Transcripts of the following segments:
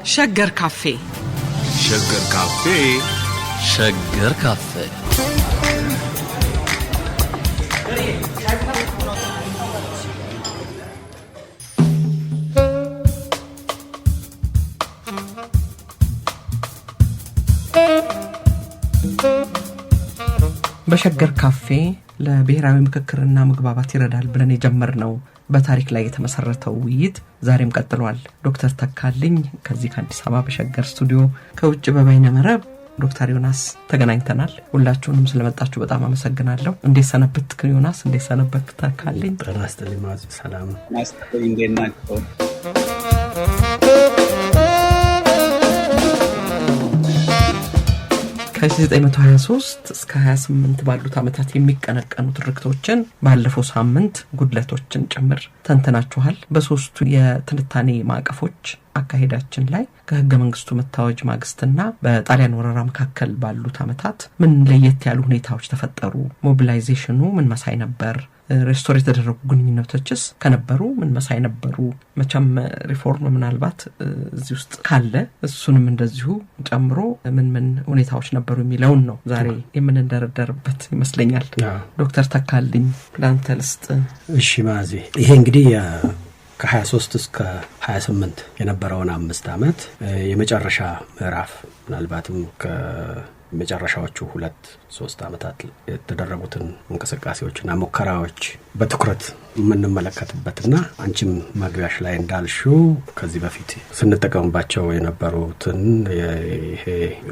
ሸገር ካፌ ሸገር ካፌ ሸገር ካፌ በሸገር ካፌ ለብሔራዊ ምክክርና መግባባት ይረዳል ብለን የጀመርነው በታሪክ ላይ የተመሰረተው ውይይት ዛሬም ቀጥሏል። ዶክተር ተካልኝ ከዚህ ከአዲስ አበባ በሸገር ስቱዲዮ፣ ከውጭ በበይነ መረብ ዶክተር ዮናስ ተገናኝተናል። ሁላችሁንም ስለመጣችሁ በጣም አመሰግናለሁ። እንዴት ሰነበትክ ዮናስ? እንዴት ሰነበትክ ተካልኝ? ጤና ይስጥልኝ። ሰላም ናስተኝ እንዴት ናችሁ? ከ1923 እስከ 28 ባሉት ዓመታት የሚቀነቀኑ ትርክቶችን ባለፈው ሳምንት ጉድለቶችን ጭምር ተንተናችኋል። በሶስቱ የትንታኔ ማዕቀፎች አካሄዳችን ላይ ከህገ መንግስቱ መታወጅ ማግስትና በጣሊያን ወረራ መካከል ባሉት ዓመታት ምን ለየት ያሉ ሁኔታዎች ተፈጠሩ? ሞቢላይዜሽኑ ምን መሳይ ነበር? ሬስቶር የተደረጉ ግንኙነቶችስ ከነበሩ ምን መሳይ ነበሩ? መቼም ሪፎርም ምናልባት እዚህ ውስጥ ካለ እሱንም እንደዚሁ ጨምሮ ምን ሁኔታዎች ነበሩ የሚለውን ነው ዛሬ የምንደረደርበት ይመስለኛል። ዶክተር ተካልኝ ለአንተ ልስጥ። እሺ ማዚ፣ ይሄ እንግዲህ ከ23 እስከ 28 የነበረውን 5 ዓመት የመጨረሻ ምዕራፍ ምናልባትም ከመጨረሻዎቹ 2-3 ዓመታት የተደረጉትን እንቅስቃሴዎችና ሙከራዎች በትኩረት የምንመለከትበትና አንቺም መግቢያሽ ላይ እንዳልሽው ከዚህ በፊት ስንጠቀምባቸው የነበሩትን ይሄ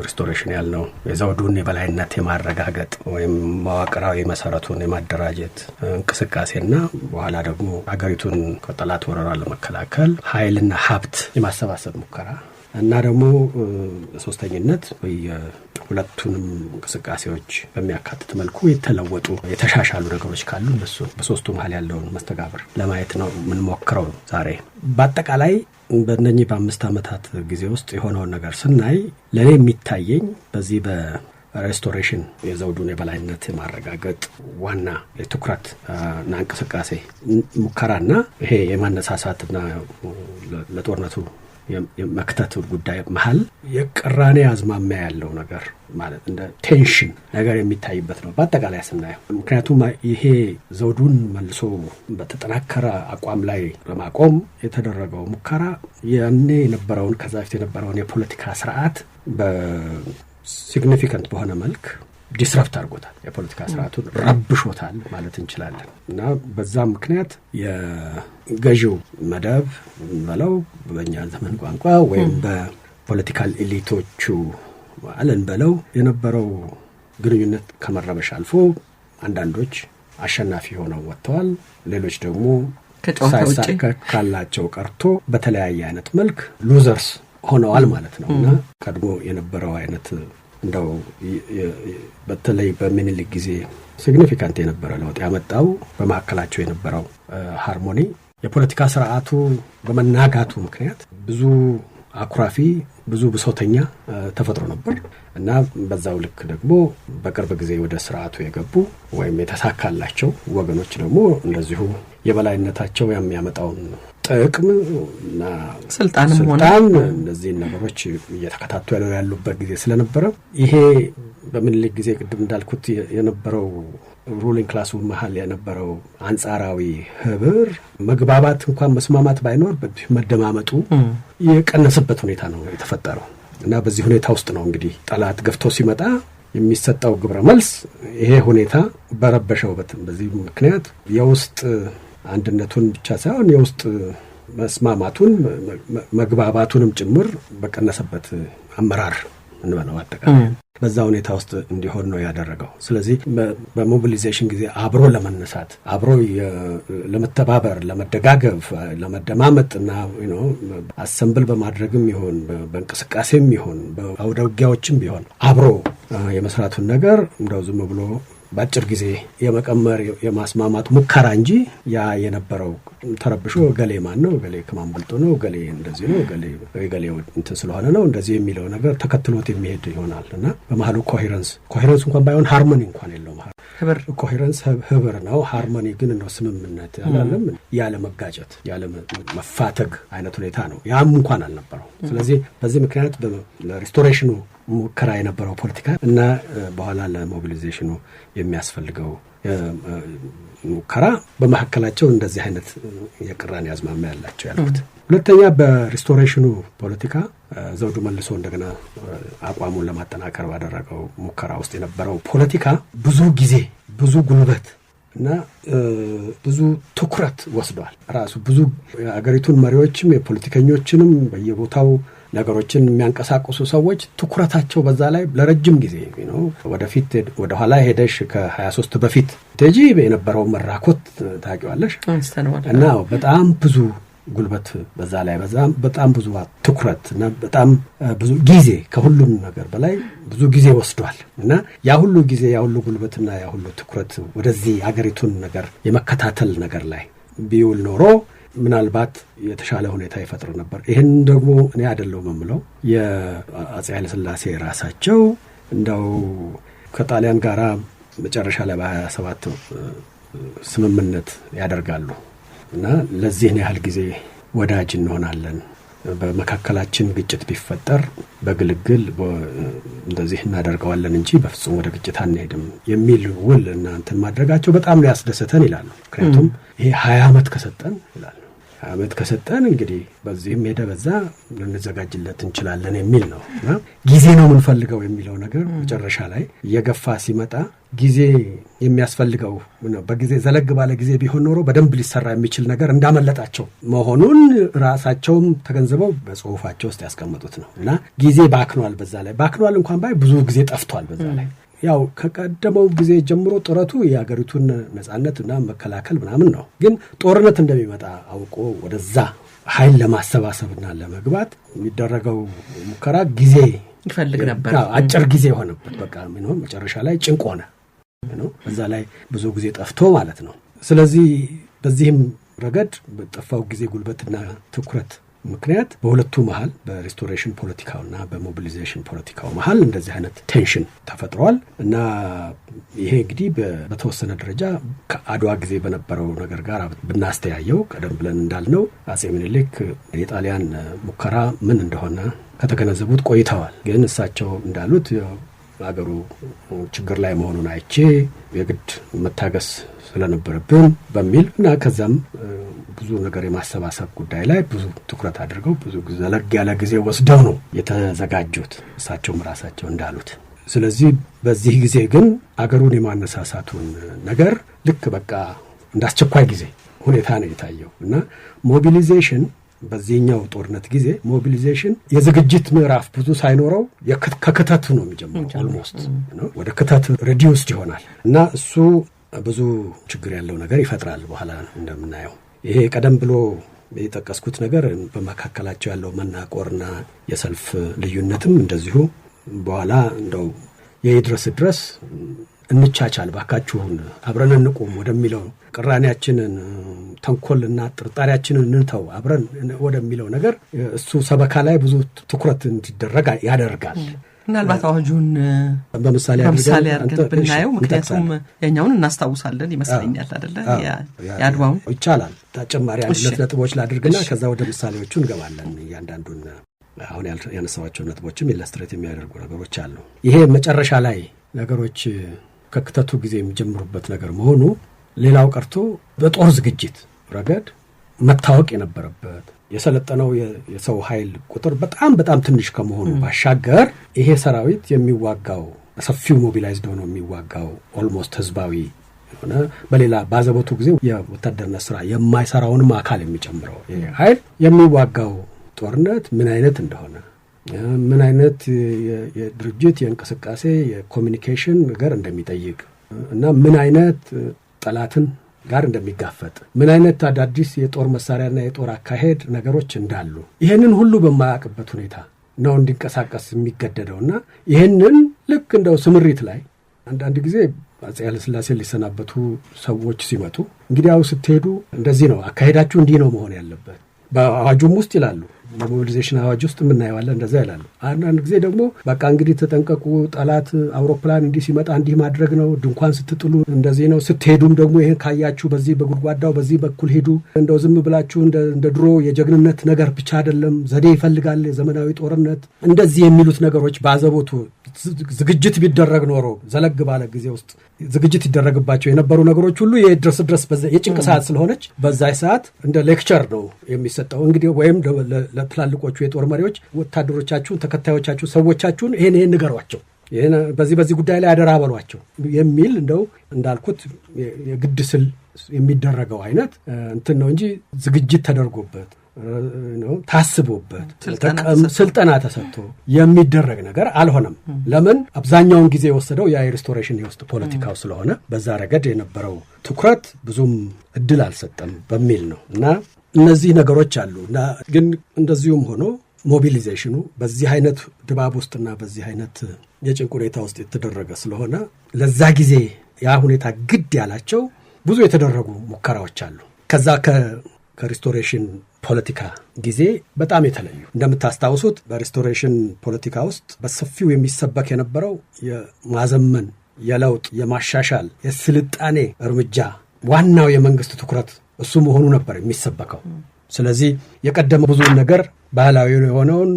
ሪስቶሬሽን ያልነው የዘውዱን የበላይነት የማረጋገጥ ወይም መዋቅራዊ መሰረቱን የማደራጀት እንቅስቃሴና በኋላ ደግሞ ሀገሪቱን ከጠላት ወረራ ለመከላከል ኃይልና ሀብት የማሰባሰብ ሙከራ እና ደግሞ ሶስተኝነት ሁለቱንም እንቅስቃሴዎች በሚያካትት መልኩ የተለወጡ የተሻሻሉ ነገሮች ካሉ እነሱ በሶስቱ መሃል ያለውን መስተጋብር ለማየት ነው የምንሞክረው ዛሬ። በአጠቃላይ በእነኚህ በ5 ዓመታት ጊዜ ውስጥ የሆነውን ነገር ስናይ ለኔ የሚታየኝ በዚህ በሬስቶሬሽን የዘውዱን የበላይነት የማረጋገጥ ዋና የትኩረት እና እንቅስቃሴ ሙከራና ይሄ የማነሳሳትና ለጦርነቱ የመክተት ጉዳይ መሃል የቅራኔ አዝማሚያ ያለው ነገር ማለት እንደ ቴንሽን ነገር የሚታይበት ነው በአጠቃላይ ስናየው። ምክንያቱም ይሄ ዘውዱን መልሶ በተጠናከረ አቋም ላይ ለማቆም የተደረገው ሙከራ ያኔ የነበረውን ከዛ በፊት የነበረውን የፖለቲካ ስርዓት በሲግኒፊካንት በሆነ መልክ ዲስራፕት አድርጎታል። የፖለቲካ ስርዓቱን ረብሾታል ማለት እንችላለን። እና በዛም ምክንያት የገዢው መደብ በለው በእኛ ዘመን ቋንቋ ወይም በፖለቲካል ኤሊቶቹ አለን በለው የነበረው ግንኙነት ከመረበሽ አልፎ አንዳንዶች አሸናፊ ሆነው ወጥተዋል። ሌሎች ደግሞ ካላቸው ቀርቶ በተለያየ አይነት መልክ ሉዘርስ ሆነዋል ማለት ነው። እና ቀድሞ የነበረው አይነት እንደው በተለይ በሚኒሊክ ጊዜ ሲግኒፊካንት የነበረ ለውጥ ያመጣው በመካከላቸው የነበረው ሃርሞኒ የፖለቲካ ስርዓቱ በመናጋቱ ምክንያት ብዙ አኩራፊ ብዙ ብሶተኛ ተፈጥሮ ነበር እና በዛው ልክ ደግሞ በቅርብ ጊዜ ወደ ስርዓቱ የገቡ ወይም የተሳካላቸው ወገኖች ደግሞ እንደዚሁ የበላይነታቸው የሚያመጣውን ጥቅም እና ስልጣን እነዚህ ነገሮች እየተከታተሉ ያሉበት ጊዜ ስለነበረ ይሄ በሚኒሊክ ጊዜ ቅድም እንዳልኩት የነበረው ሩሊንግ ክላሱ መሃል የነበረው አንጻራዊ ህብር መግባባት እንኳን መስማማት ባይኖር መደማመጡ የቀነሰበት ሁኔታ ነው የተፈጠረው። እና በዚህ ሁኔታ ውስጥ ነው እንግዲህ ጠላት ገፍቶ ሲመጣ የሚሰጠው ግብረ መልስ ይሄ ሁኔታ በረበሸው በዚህ ምክንያት የውስጥ አንድነቱን ብቻ ሳይሆን የውስጥ መስማማቱን መግባባቱንም ጭምር በቀነሰበት አመራር እንበለው አጠቃላይ በዛ ሁኔታ ውስጥ እንዲሆን ነው ያደረገው። ስለዚህ በሞቢላይዜሽን ጊዜ አብሮ ለመነሳት አብሮ ለመተባበር ለመደጋገፍ ለመደማመጥና አሰምብል በማድረግም ይሁን በእንቅስቃሴም ይሁን በአውደ ውጊያዎችም ቢሆን አብሮ የመስራቱን ነገር እንደው ዝም ብሎ ባጭር ጊዜ የመቀመር የማስማማት ሙከራ እንጂ ያ የነበረው ተረብሾ ገሌ ማን ነው ገሌ ከማን በልጦ ነው ገሌ እንደዚህ ነው ገሌ እንትን ስለሆነ ነው እንደዚህ የሚለው ነገር ተከትሎት የሚሄድ ይሆናልና በመሃሉ ኮሄረንስ እንኳን ባይሆን ሃርሞኒ እንኳን የለውም። ኮሄረንስ ህብር ነው። ሃርሞኒ ግን ነው ስምምነት አይደለም፣ ያለ መጋጨት ያለ መፋተግ አይነት ሁኔታ ነው። ያም እንኳን አልነበረው። ስለዚህ በዚህ ምክንያት ለሪስቶሬሽኑ ሙከራ የነበረው ፖለቲካ እና በኋላ ለሞቢላይዜሽኑ የሚያስፈልገው ሙከራ በመካከላቸው እንደዚህ አይነት የቅራኔ አዝማሚያ ያላቸው ያሉት። ሁለተኛ በሪስቶሬሽኑ ፖለቲካ ዘውዱ መልሶ እንደገና አቋሙን ለማጠናከር ባደረገው ሙከራ ውስጥ የነበረው ፖለቲካ ብዙ ጊዜ ብዙ ጉልበት እና ብዙ ትኩረት ወስዷል። ራሱ ብዙ አገሪቱን መሪዎችም የፖለቲከኞችንም በየቦታው ነገሮችን የሚያንቀሳቅሱ ሰዎች ትኩረታቸው በዛ ላይ ለረጅም ጊዜ ነው። ወደፊት ወደ ኋላ ሄደሽ ከ23 በፊት ቴጂ የነበረው መራኮት ታውቂዋለሽ እና በጣም ብዙ ጉልበት በዛ ላይ በጣም ብዙ ትኩረት እና በጣም ብዙ ጊዜ ከሁሉም ነገር በላይ ብዙ ጊዜ ወስዷል እና ያ ሁሉ ጊዜ ያ ሁሉ ጉልበትና ያ ሁሉ ትኩረት ወደዚህ አገሪቱን ነገር የመከታተል ነገር ላይ ቢውል ኖሮ ምናልባት የተሻለ ሁኔታ ይፈጥር ነበር። ይህን ደግሞ እኔ አይደለሁም የምለው የአፄ ኃይለ ሥላሴ ራሳቸው እንደው ከጣሊያን ጋራ መጨረሻ ላይ በ27 ስምምነት ያደርጋሉ እና ለዚህ ያህል ጊዜ ወዳጅ እንሆናለን፣ በመካከላችን ግጭት ቢፈጠር በግልግል እንደዚህ እናደርገዋለን እንጂ በፍጹም ወደ ግጭት አንሄድም የሚል ውል እና እንትን ማድረጋቸው በጣም ነው ያስደሰተን ይላሉ። ምክንያቱም ይሄ 20 ዓመት ከሰጠን ይላሉ። 20 ዓመት ከሰጠን እንግዲህ በዚህም ሄደ በዛ ልንዘጋጅለት እንችላለን የሚል ነው እና ጊዜ ነው የምንፈልገው የሚለው ነገር መጨረሻ ላይ እየገፋ ሲመጣ ጊዜ የሚያስፈልገው በጊዜ ዘለግ ባለ ጊዜ ቢሆን ኖሮ በደንብ ሊሰራ የሚችል ነገር እንዳመለጣቸው መሆኑን ራሳቸውም ተገንዝበው በጽሁፋቸው ውስጥ ያስቀመጡት ነው እና ጊዜ ባክኗል። በዛ ላይ ባክኗል እንኳን ባይ ብዙ ጊዜ ጠፍቷል። በዛ ላይ ያው ከቀደመው ጊዜ ጀምሮ ጥረቱ የሀገሪቱን ነጻነትና መከላከል ምናምን ነው። ግን ጦርነት እንደሚመጣ አውቆ ወደዛ ኃይል ለማሰባሰብና ለመግባት የሚደረገው ሙከራ ጊዜ ይፈልግ ነበር። አጭር ጊዜ ሆነበት። በቃ ምንም መጨረሻ ላይ ጭንቅ ሆነ ነው። በዛ ላይ ብዙ ጊዜ ጠፍቶ ማለት ነው። ስለዚህ በዚህም ረገድ በጠፋው ጊዜ ጉልበትና ትኩረት ምክንያት በሁለቱ መሃል በሪስቶሬሽን ፖለቲካውና በሞቢላይዜሽን ፖለቲካው መሃል እንደዚህ አይነት ቴንሽን ተፈጥሯል እና ይሄ እንግዲህ በተወሰነ ደረጃ ከአድዋ ጊዜ በነበረው ነገር ጋር ብናስተያየው ቀደም ብለን እንዳልነው አፄ ምኒልክ የጣሊያን ሙከራ ምን እንደሆነ ከተገነዘቡት ቆይተዋል። ግን እሳቸው እንዳሉት አገሩ ችግር ላይ መሆኑን አይቼ የግድ መታገስ ስለነበረብን በሚል እና ከዛም ብዙ ነገር የማሰባሰብ ጉዳይ ላይ ብዙ ትኩረት አድርገው ብዙ ዘለግ ያለ ጊዜ ወስደው ነው የተዘጋጁት እሳቸውም ራሳቸው እንዳሉት። ስለዚህ በዚህ ጊዜ ግን አገሩን የማነሳሳቱን ነገር ልክ በቃ እንዳስቸኳይ ጊዜ ሁኔታ ነው የታየው እና ሞቢላይዜሽን በዚህኛው ጦርነት ጊዜ ሞቢላይዜሽን የዝግጅት ምዕራፍ ብዙ ሳይኖረው ከክተቱ ነው የሚጀምረው። ኦልሞስት ነው ወደ ክተት ሪዲዩስድ ይሆናል እና እሱ ብዙ ችግር ያለው ነገር ይፈጥራል። በኋላ እንደምናየው ይሄ ቀደም ብሎ የጠቀስኩት ነገር በመካከላቸው ያለው መናቆርና የሰልፍ ልዩነትም እንደዚሁ በኋላ እንደው የድረስ እንቻቻል ባካችሁን አብረን እንቁም ወደሚለው ቅራኔያችንን ተንኮልና ጥርጣሬያችንን እንተው አብረን ወደሚለው ነገር እሱ ሰበካ ላይ ብዙ ትኩረት እንዲደረግ ያደርጋል። ምናልባት አዋጁን በምሳሌ አድርገን ብናየው ምክንያቱም ያኛውን እናስታውሳለን ይመስለኛል አይደለ? ያድዋውን ይቻላል ተጨማሪ አንድ ነጥቦች ላድርግና ከዛ ወደ ምሳሌዎቹ እንገባለን። እያንዳንዱን አሁን ያነሳዋቸው ነጥቦችም ኢላስትሬት የሚያደርጉ ነገሮች አሉ። ይሄ መጨረሻ ላይ ነገሮች ከክተቱ ጊዜ የሚጀምሩበት ነገር መሆኑ ሌላው ቀርቶ በጦር ዝግጅት ረገድ መታወቅ የነበረበት የሰለጠነው የሰው ኃይል ቁጥር በጣም ትንሽ ከመሆኑ ባሻገር ይሄ ሰራዊት የሚዋጋው ሰፊው ሞቢላይዝድ ሆኖ የሚዋጋው ኦልሞስት ህዝባዊ ሆነ በሌላ ባዘቦቱ ጊዜ የወታደርነት ስራ የማይሰራውንም አካል የሚጨምረው ይሄ ኃይል የሚዋጋው ጦርነት ምን አይነት እንደሆነ ምን አይነት የድርጅት የእንቅስቃሴ የኮሚኒኬሽን ነገር እንደሚጠይቅ እና ምን አይነት ጠላትን ጋር እንደሚጋፈጥ ምን አይነት አዳዲስ የጦር መሳሪያና የጦር አካሄድ ነገሮች እንዳሉ ይሄንን ሁሉ በማያውቅበት ሁኔታ ነው እንዲንቀሳቀስ የሚገደደውና ይሄንን ልክ እንደው ስምሪት ላይ አንዳንድ ጊዜ አፄ ኃይለ ሥላሴ ሊሰናበቱ ሰዎች ሲመጡ እንግዲህ ያው ስትሄዱ እንደዚህ ነው አካሄዳችሁ እንዲህ ነው መሆን ያለበት በአዋጁም ውስጥ ይላሉ በሞቢሊዜሽን አዋጅ ውስጥ የምናየዋለን እንደዛ ይላሉ። አንዳንድ ጊዜ ደግሞ በቃ እንግዲህ ተጠንቀቁ፣ ጠላት አውሮፕላን እንዲህ ሲመጣ እንዲህ ማድረግ ነው፣ ድንኳን ስትጥሉ እንደዚህ ነው፣ ስትሄዱም ደግሞ ይሄን ካያችሁ በዚህ በጉድጓዳው በዚህ በኩል ሄዱ፣ እንደው ዝም ብላችሁ እንደ ድሮ የጀግንነት ነገር ብቻ አይደለም፣ ዘዴ ይፈልጋል የዘመናዊ ጦርነት፣ እንደዚህ የሚሉት ነገሮች ባዘቦቱ ዝግጅት ቢደረግ ኖሮ ዘለግ ባለ ጊዜ ውስጥ ዝግጅት ይደረግባቸው የነበሩ ነገሮች ሁሉ የድረስ የጭንቅ ሰዓት ስለሆነች በዛ ሰዓት እንደ ሌክቸር ነው የሚሰጠው። እንግዲህ ወይም ለትላልቆቹ የጦር መሪዎች ወታደሮቻችሁን፣ ተከታዮቻችሁ፣ ሰዎቻችሁን ይሄን ንገሯቸው፣ ይሄን በዚህ ጉዳይ ላይ አደራ በሏቸው የሚል እንደው እንዳልኩት የግድ ስል የሚደረገው አይነት እንትን ነው እንጂ ዝግጅት ተደርጎበት ነው ታስቦበት ስልጠና ተሰጥቶ የሚደረግ ነገር አልሆነም። ለምን አብዛኛውን ጊዜ የወሰደው የሪስቶሬሽን የውስጥ ፖለቲካው ስለሆነ በዛ ረገድ የነበረው ትኩረት ብዙም እድል አልሰጠም በሚል ነው። እና እነዚህ ነገሮች አሉ። እና ግን እንደዚሁም ሆኖ ሞቢሊዜሽኑ በዚህ አይነት ድባብ ውስጥና በዚህ አይነት የጭንቅ ሁኔታ ውስጥ የተደረገ ስለሆነ ለዛ ጊዜ ያ ሁኔታ ግድ ያላቸው ብዙ የተደረጉ ሙከራዎች አሉ። ከዛ ከሪስቶሬሽን ፖለቲካ ጊዜ በጣም የተለዩ እንደምታስታውሱት በሪስቶሬሽን ፖለቲካ ውስጥ በሰፊው የሚሰበክ የነበረው የማዘመን፣ የለውጥ፣ የማሻሻል፣ የስልጣኔ እርምጃ ዋናው የመንግስት ትኩረት እሱ መሆኑ ነበር የሚሰበከው። ስለዚህ የቀደመ ብዙውን ነገር ባህላዊ የሆነውን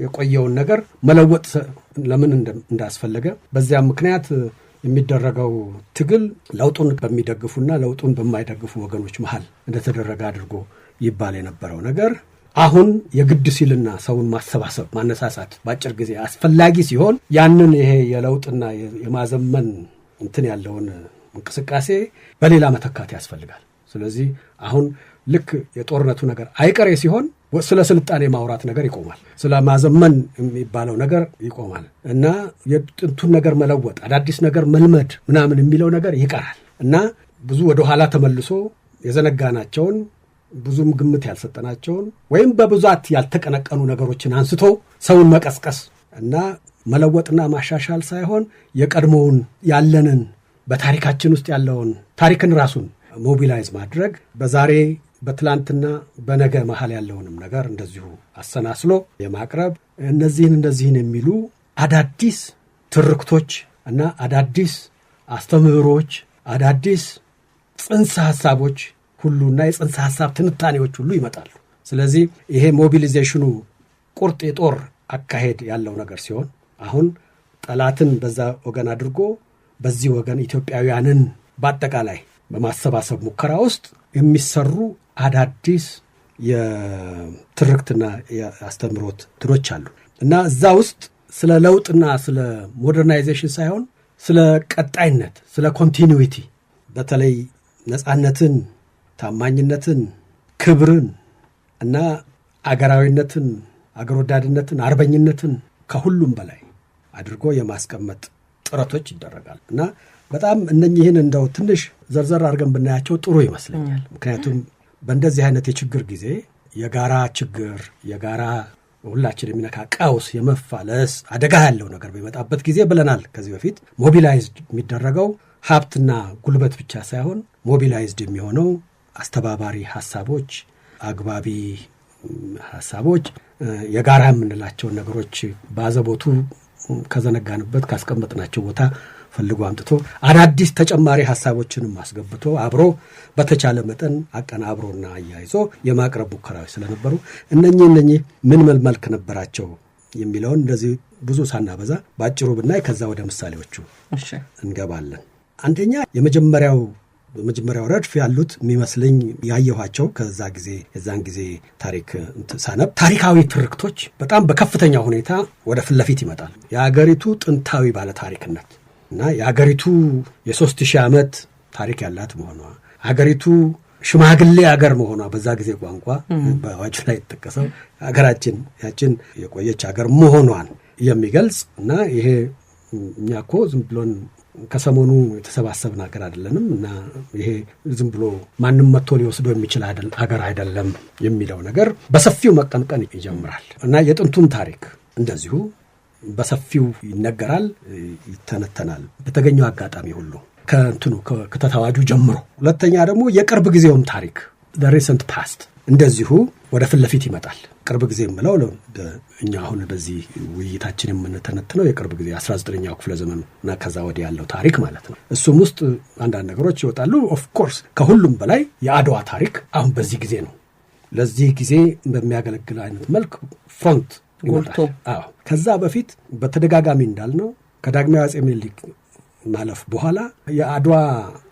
የቆየውን ነገር መለወጥ ለምን እንዳስፈለገ በዚያም ምክንያት የሚደረገው ትግል ለውጡን በሚደግፉና ለውጡን በማይደግፉ ወገኖች መሃል እንደተደረገ አድርጎ ይባል የነበረው ነገር አሁን የግድ ሲልና ሰውን ማሰባሰብ ማነሳሳት በአጭር ጊዜ አስፈላጊ ሲሆን ያንን ይሄ የለውጥና የማዘመን እንትን ያለውን እንቅስቃሴ በሌላ መተካት ያስፈልጋል። ስለዚህ አሁን ልክ የጦርነቱ ነገር አይቀሬ ሲሆን ስለ ስልጣኔ ማውራት ነገር ይቆማል፣ ስለ ማዘመን የሚባለው ነገር ይቆማል እና የጥንቱን ነገር መለወጥ፣ አዳዲስ ነገር መልመድ ምናምን የሚለው ነገር ይቀራል እና ብዙ ወደ ኋላ ተመልሶ የዘነጋናቸውን ብዙም ግምት ያልሰጠናቸውን ወይም በብዛት ያልተቀነቀኑ ነገሮችን አንስቶ ሰውን መቀስቀስ እና መለወጥና ማሻሻል ሳይሆን የቀድሞውን ያለንን በታሪካችን ውስጥ ያለውን ታሪክን ራሱን ሞቢላይዝ ማድረግ በዛሬ በትላንትና በነገ መሃል ያለውንም ነገር እንደዚሁ አሰናስሎ የማቅረብ እነዚህን የሚሉ አዳዲስ ትርክቶች እና አዳዲስ አስተምህሮች፣ አዳዲስ ጽንሰ ሐሳቦች ሁሉና የጽንሰ ሐሳብ ትንታኔዎች ሁሉ ይመጣሉ። ስለዚህ ይሄ ሞቢሊዜሽኑ ቁርጥ የጦር አካሄድ ያለው ነገር ሲሆን አሁን ጠላትን በዛ ወገን አድርጎ በዚህ ወገን ኢትዮጵያውያንን በአጠቃላይ በማሰባሰብ ሙከራ ውስጥ የሚሰሩ አዳዲስ የትርክትና የአስተምሮት ትሮች አሉ እና እዛ ውስጥ ስለ ለውጥና ስለ ሞደርናይዜሽን ሳይሆን ስለ ቀጣይነት፣ ስለ ኮንቲኒዊቲ በተለይ ነጻነትን፣ ታማኝነትን፣ ክብርን እና አገራዊነትን፣ አገር ወዳድነትን፣ አርበኝነትን ከሁሉም በላይ አድርጎ የማስቀመጥ ጥረቶች ይደረጋል እና በጣም እነኚህን እንደው ትንሽ ዘርዘር አድርገን ብናያቸው ጥሩ ይመስለኛል። ምክንያቱም በእንደዚህ አይነት የችግር ጊዜ የጋራ ችግር፣ የጋራ ሁላችን የሚነካ ቀውስ፣ የመፋለስ አደጋ ያለው ነገር በሚመጣበት ጊዜ ብለናል ከዚህ በፊት ሞቢላይዝድ የሚደረገው ሀብትና ጉልበት ብቻ ሳይሆን ሞቢላይዝድ የሚሆነው አስተባባሪ ሐሳቦች፣ አግባቢ ሐሳቦች፣ የጋራ የምንላቸውን ነገሮች ባዘቦቱ ከዘነጋንበት ካስቀመጥናቸው ቦታ ፈልጎ አምጥቶ አዳዲስ ተጨማሪ ሐሳቦችንም አስገብቶ አብሮ በተቻለ መጠን አቀናብሮና አያይዞ የማቅረብ ሙከራዎች ስለነበሩ እነኚህ ምን መልክ ነበራቸው የሚለውን እንደዚህ ብዙ ሳናበዛ ባጭሩ ብናይ ከዛ ወደ ምሳሌዎቹ እንገባለን። አንደኛ የመጀመሪያው ረድፍ ያሉት የሚመስለኝ ያየኋቸው ከዛ ጊዜ የዛን ጊዜ ታሪክ ሳነብ ታሪካዊ ትርክቶች በጣም በከፍተኛ ሁኔታ ወደ ፊት ለፊት ይመጣል። የአገሪቱ ጥንታዊ ባለ ታሪክነት እና የአገሪቱ የ3000 ዓመት ታሪክ ያላት መሆኗ፣ አገሪቱ ሽማግሌ አገር መሆኗ በዛ ጊዜ ቋንቋ በአዋጅ ላይ የተጠቀሰው አገራችን ያችን የቆየች አገር መሆኗን የሚገልጽ እና ይሄ እኛ እኮ ዝም ብሎን ከሰሞኑ የተሰባሰብን አገር አይደለንም እና ይሄ ዝም ብሎ ማንም መጥቶ ሊወስዶ የሚችል አገር አይደለም የሚለው ነገር በሰፊው መቀንቀን ይጀምራል እና የጥንቱን ታሪክ እንደዚሁ በሰፊው ይነገራል፣ ይተነተናል በተገኘው አጋጣሚ ሁሉ ከእንትኑ ከተተዋጁ ጀምሮ። ሁለተኛ ደግሞ የቅርብ ጊዜውም ታሪክ the recent past እንደዚሁ ወደ ፊት ለፊት ይመጣል። ቅርብ ጊዜ የምለው እኛ አሁን በዚህ ውይይታችን የምንተነትነው የቅርብ ጊዜ 19ኛው ክፍለ ዘመን እና ከዛ ወዲህ ያለው ታሪክ ማለት ነው። እሱም ውስጥ አንዳንድ ነገሮች ይወጣሉ። ኦፍ ኮርስ ከሁሉም በላይ የአድዋ ታሪክ አሁን በዚህ ጊዜ ነው ለዚህ ጊዜ በሚያገለግል አይነት መልክ ፍሮንት ጎልቶ ከዛ በፊት በተደጋጋሚ እንዳልነው ከዳግማዊ አጼ ምኒልክ ማለፍ በኋላ የአድዋ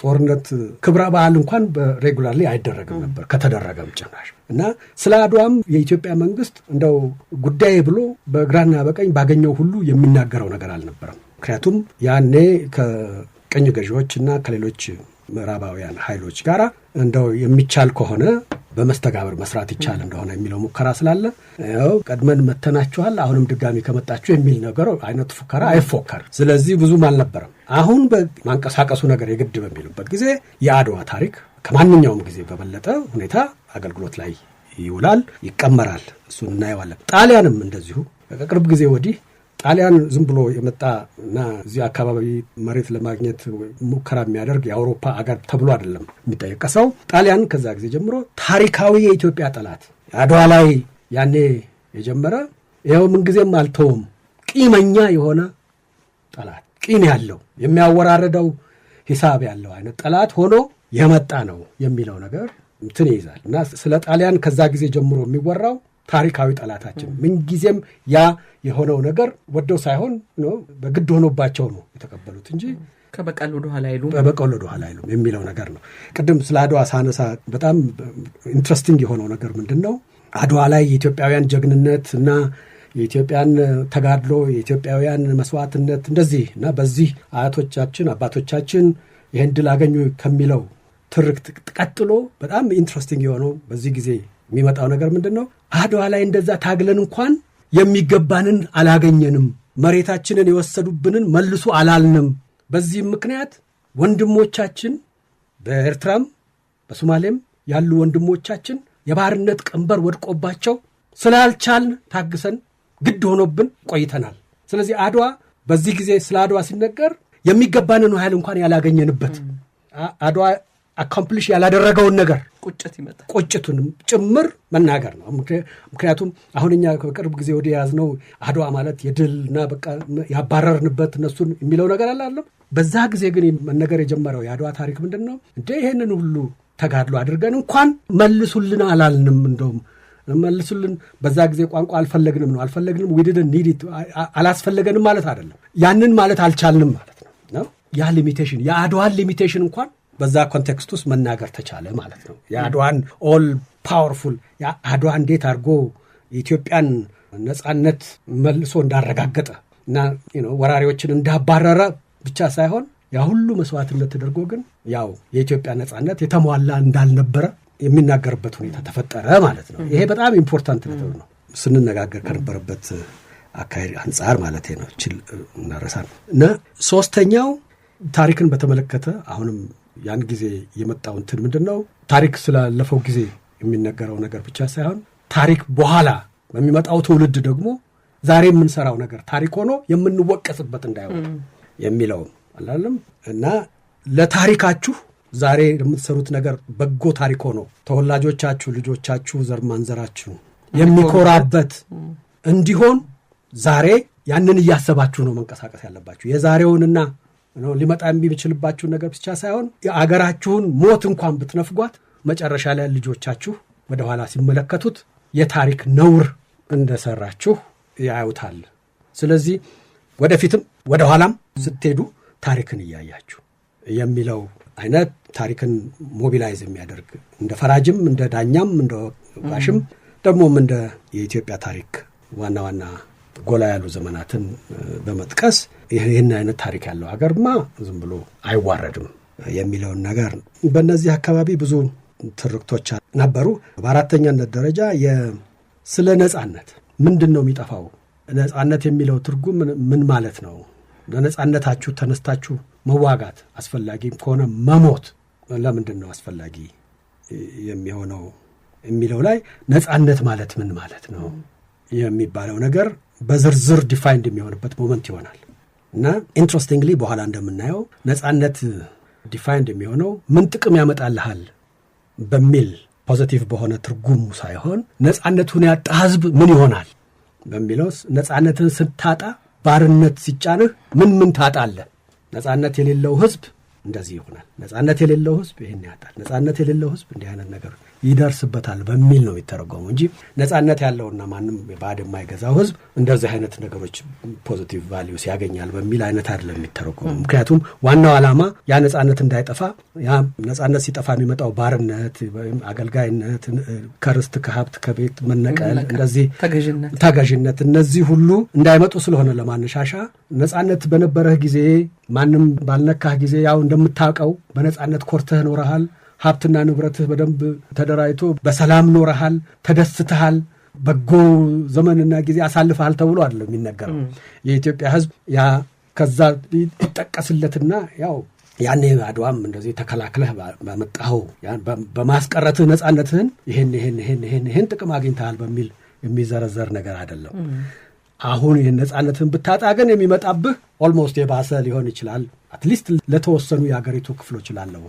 ጦርነት ክብረ በዓል እንኳን በሬጉላርሊ አይደረግም ነበር ከተደረገም ጭራሽ እና ስለ አድዋም የኢትዮጵያ መንግስት እንደው ጉዳይ ብሎ በግራና በቀኝ ባገኘው ሁሉ የሚናገረው ነገር አልነበረም። ምክንያቱም ያኔ ከቀኝ ገዢዎችና ከሌሎች ምዕራባውያን ኃይሎች ጋር እንደው የሚቻል ከሆነ በመስተጋብር መስራት ይቻል እንደሆነ የሚለው ሙከራ ስላለ ያው ቀድመን መተናችኋል አሁንም ድጋሚ ከመጣችሁ የሚል ነገር አይነት ፉከራ አይፎከር። ስለዚህ ብዙም አልነበረም። አሁን በማንቀሳቀሱ ነገር የግድ በሚሉበት ጊዜ የአድዋ ታሪክ ከማንኛውም ጊዜ በበለጠ ሁኔታ አገልግሎት ላይ ይውላል፣ ይቀመራል። እሱን እናየዋለን። ጣሊያንም እንደዚሁ ከቅርብ ጊዜ ወዲህ ጣሊያን ዝም ብሎ የመጣ እና እዚህ አካባቢ መሬት ለማግኘት ሙከራ የሚያደርግ የአውሮፓ አገር ተብሎ አይደለም የሚጠየቀሰው። ጣሊያን ከዛ ጊዜ ጀምሮ ታሪካዊ የኢትዮጵያ ጠላት አድዋ ላይ ያኔ የጀመረ ይኸው ምንጊዜም አልተውም ቂመኛ የሆነ ጠላት ቂም ያለው የሚያወራረደው ሂሳብ ያለው አይነት ጠላት ሆኖ የመጣ ነው የሚለው ነገር እንትን ይይዛል እና ስለ ጣሊያን ከዛ ጊዜ ጀምሮ የሚወራው ታሪካዊ ጠላታችን ምንጊዜም ያ የሆነው ነገር ወደው ሳይሆን በግድ ሆኖባቸው ነው የተቀበሉት እንጂ ከበቀል ወደ ኋላ አይሉም የሚለው ነገር ነው። ቅድም ስለ አድዋ ሳነሳ በጣም ኢንትረስቲንግ የሆነው ነገር ምንድነው አድዋ ላይ የኢትዮጵያውያን ጀግንነት እና የኢትዮጵያን ተጋድሎ የኢትዮጵያውያን መስዋዕትነት እንደዚህ እና በዚህ አያቶቻችን አባቶቻችን ይሄን ድል አገኙ ከሚለው ትርክት ቀጥሎ በጣም ኢንትረስቲንግ የሆነው በዚህ ጊዜ የሚመጣው ነገር ምንድነው አድዋ ላይ እንደዛ ታግለን እንኳን የሚገባንን አላገኘንም፣ መሬታችንን የወሰዱብንን መልሱ አላልንም። በዚህም ምክንያት ወንድሞቻችን በኤርትራም በሶማሌም ያሉ ወንድሞቻችን የባርነት ቀንበር ወድቆባቸው ስላልቻልን ታግሰን ግድ ሆኖብን ቆይተናል። ስለዚህ አድዋ በዚህ ጊዜ ስለ አድዋ ሲነገር የሚገባንን ኃይል እንኳን ያላገኘንበት አድዋ አካምፕሊሽ ያላደረገውን ነገር ቁጭቱንም ጭምር መናገር ነው። ምክንያቱም አሁን እኛ ከቅርብ ጊዜ ወዲህ ያዝነው አድዋ ማለት የድልና በቃ ያባረርንበት እነሱን የሚለው ነገር አላለም። በዛ ጊዜ ግን መነገር የጀመረው የአድዋ ታሪክ ምንድነው እንደ ይሄንን ሁሉ ተጋድሎ አድርገን እንኳን መልሱልን አላልንም። እንደውም መልሱልን በዛ ጊዜ ቋንቋ አልፈለግንም we didn't need it አላስፈለገንም ማለት አይደለም፣ ያንን ማለት አልቻልንም ማለት ነው። ያ ሊሚቴሽን የአድዋን ሊሚቴሽን እንኳን በዛ ኮንቴክስት ውስጥ መናገር ተቻለ ማለት ነው። የአድዋን ኦል ፓወርፉል አድዋ እንዴት አድርጎ የኢትዮጵያን ነጻነት መልሶ እንዳረጋገጠ እና ወራሪዎችን እንዳባረረ ብቻ ሳይሆን ያ ሁሉ መስዋዕትነት ተደርጎ ግን ያው የኢትዮጵያ ነጻነት የተሟላ እንዳልነበረ የሚናገርበት ሁኔታ ተፈጠረ ማለት ነው። ይሄ በጣም ኢምፖርታንት ነገር ነው ስንነጋገር ከነበረበት አካሄድ አንጻር ማለት ነው። እናረሳን እና ሶስተኛው ታሪክን በተመለከተ አሁንም ያን ጊዜ የመጣው እንትን ምንድነው ታሪክ ስላለፈው ጊዜ የሚነገረው ነገር ብቻ ሳይሆን ታሪክ በኋላ በሚመጣው ትውልድ ደግሞ ዛሬ የምንሰራው ነገር ታሪክ ሆኖ የምንወቀስበት እንዳይሆን የሚለው አላለም እና ለታሪካችሁ ዛሬ የምትሰሩት ነገር በጎ ታሪክ ሆኖ ተወላጆቻችሁ ልጆቻችሁ ዘርማንዘራችሁ የሚኮራበት እንዲሆን ዛሬ ያንን እያሰባችሁ ነው መንቀሳቀስ ያለባችሁ። የዛሬውንና ሊመጣ የሚችልባችሁ ነገር ብቻ ሳይሆን የአገራችሁን ሞት እንኳን ብትነፍጓት መጨረሻ ላይ ልጆቻችሁ ወደ ኋላ ሲመለከቱት የታሪክ ነውር እንደሰራችሁ ያዩታል። ስለዚህ ወደፊትም ወደ ኋላም ስትሄዱ ታሪክን እያያችሁ የሚለው አይነት ታሪክን ሞቢላይዝ የሚያደርግ እንደ ፈራጅም እንደ ዳኛም እንደ ዋሽም ደግሞም እንደ የኢትዮጵያ ታሪክ ዋና ዋና ጎላ ያሉ ዘመናትን በመጥቀስ ይህን አይነት ታሪክ ያለው ሀገርማ ዝም ብሎ አይዋረድም የሚለውን ነገር በእነዚህ አካባቢ ብዙ ትርክቶች ነበሩ። በአራተኛነት ደረጃ ስለ ነጻነት ምንድን ነው የሚጠፋው? ነጻነት የሚለው ትርጉም ምን ማለት ነው? ለነጻነታችሁ ተነስታችሁ መዋጋት አስፈላጊ ከሆነ መሞት ለምንድን ነው አስፈላጊ የሚሆነው የሚለው ላይ ነጻነት ማለት ምን ማለት ነው የሚባለው ነገር በዝርዝር ዲፋይንድ የሚሆንበት ሞመንት ይሆናል እና ኢንትረስቲንግሊ በኋላ እንደምናየው ነጻነት ዲፋይንድ የሚሆነው ምን ጥቅም ያመጣልሃል በሚል ፖዚቲቭ በሆነ ትርጉሙ ሳይሆን ነጻነቱን ያጣ ህዝብ ምን ይሆናል በሚለው ነጻነትን ስታጣ ባርነት ሲጫንህ ምን ታጣለህ? ነጻነት የሌለው ህዝብ እንደዚህ ይሆናል። ነጻነት የሌለው ህዝብ ይሄን ያጣል። ነጻነት የሌለው ህዝብ እንዲህ አይነት ነገር ይደርስበታል በሚል ነው የሚተረጎመው እንጂ ነጻነት ያለውና ማንም ባድ የማይገዛው ህዝብ እንደዚህ አይነት ነገሮች ፖዚቲቭ ቫልዩስ ያገኛል በሚል አይነት አይደለም የሚተረጎመው። ምክንያቱም ዋናው ዓላማ ያ ነጻነት እንዳይጠፋ፣ ያ ነጻነት ሲጠፋ የሚመጣው ባርነት ወይም አገልጋይነት፣ ከርስት ከሀብት ከቤት መነቀል፣ እንደዚህ ተገዥነት እነዚህ ሁሉ እንዳይመጡ ስለሆነ ለማነሻሻ ነጻነት በነበረህ ጊዜ ማንም ባልነካህ ጊዜ ያው እንደምታውቀው በነጻነት ኮርተህ ኖረሃል። ሀብትና ንብረትህ በደንብ ተደራጅቶ በሰላም ኖረሃል፣ ተደስተሃል፣ በጎ ዘመንና ጊዜ አሳልፈሃል ተብሎ አይደለም የሚነገረው። የኢትዮጵያ ህዝብ ያ ከዛ ይጠቀስለትና ያው ያኔ አድዋም እንደዚህ ተከላክለህ ባመጣኸው በማስቀረትህ ነጻነትህን ይሄን ጥቅም አግኝተሃል በሚል የሚዘረዘር ነገር አይደለም። አሁን ይህን ነጻነትን ብታጣ ግን የሚመጣብህ ኦልሞስት የባሰ ሊሆን ይችላል። አትሊስት ለተወሰኑ የአገሪቱ ክፍሎች ላለው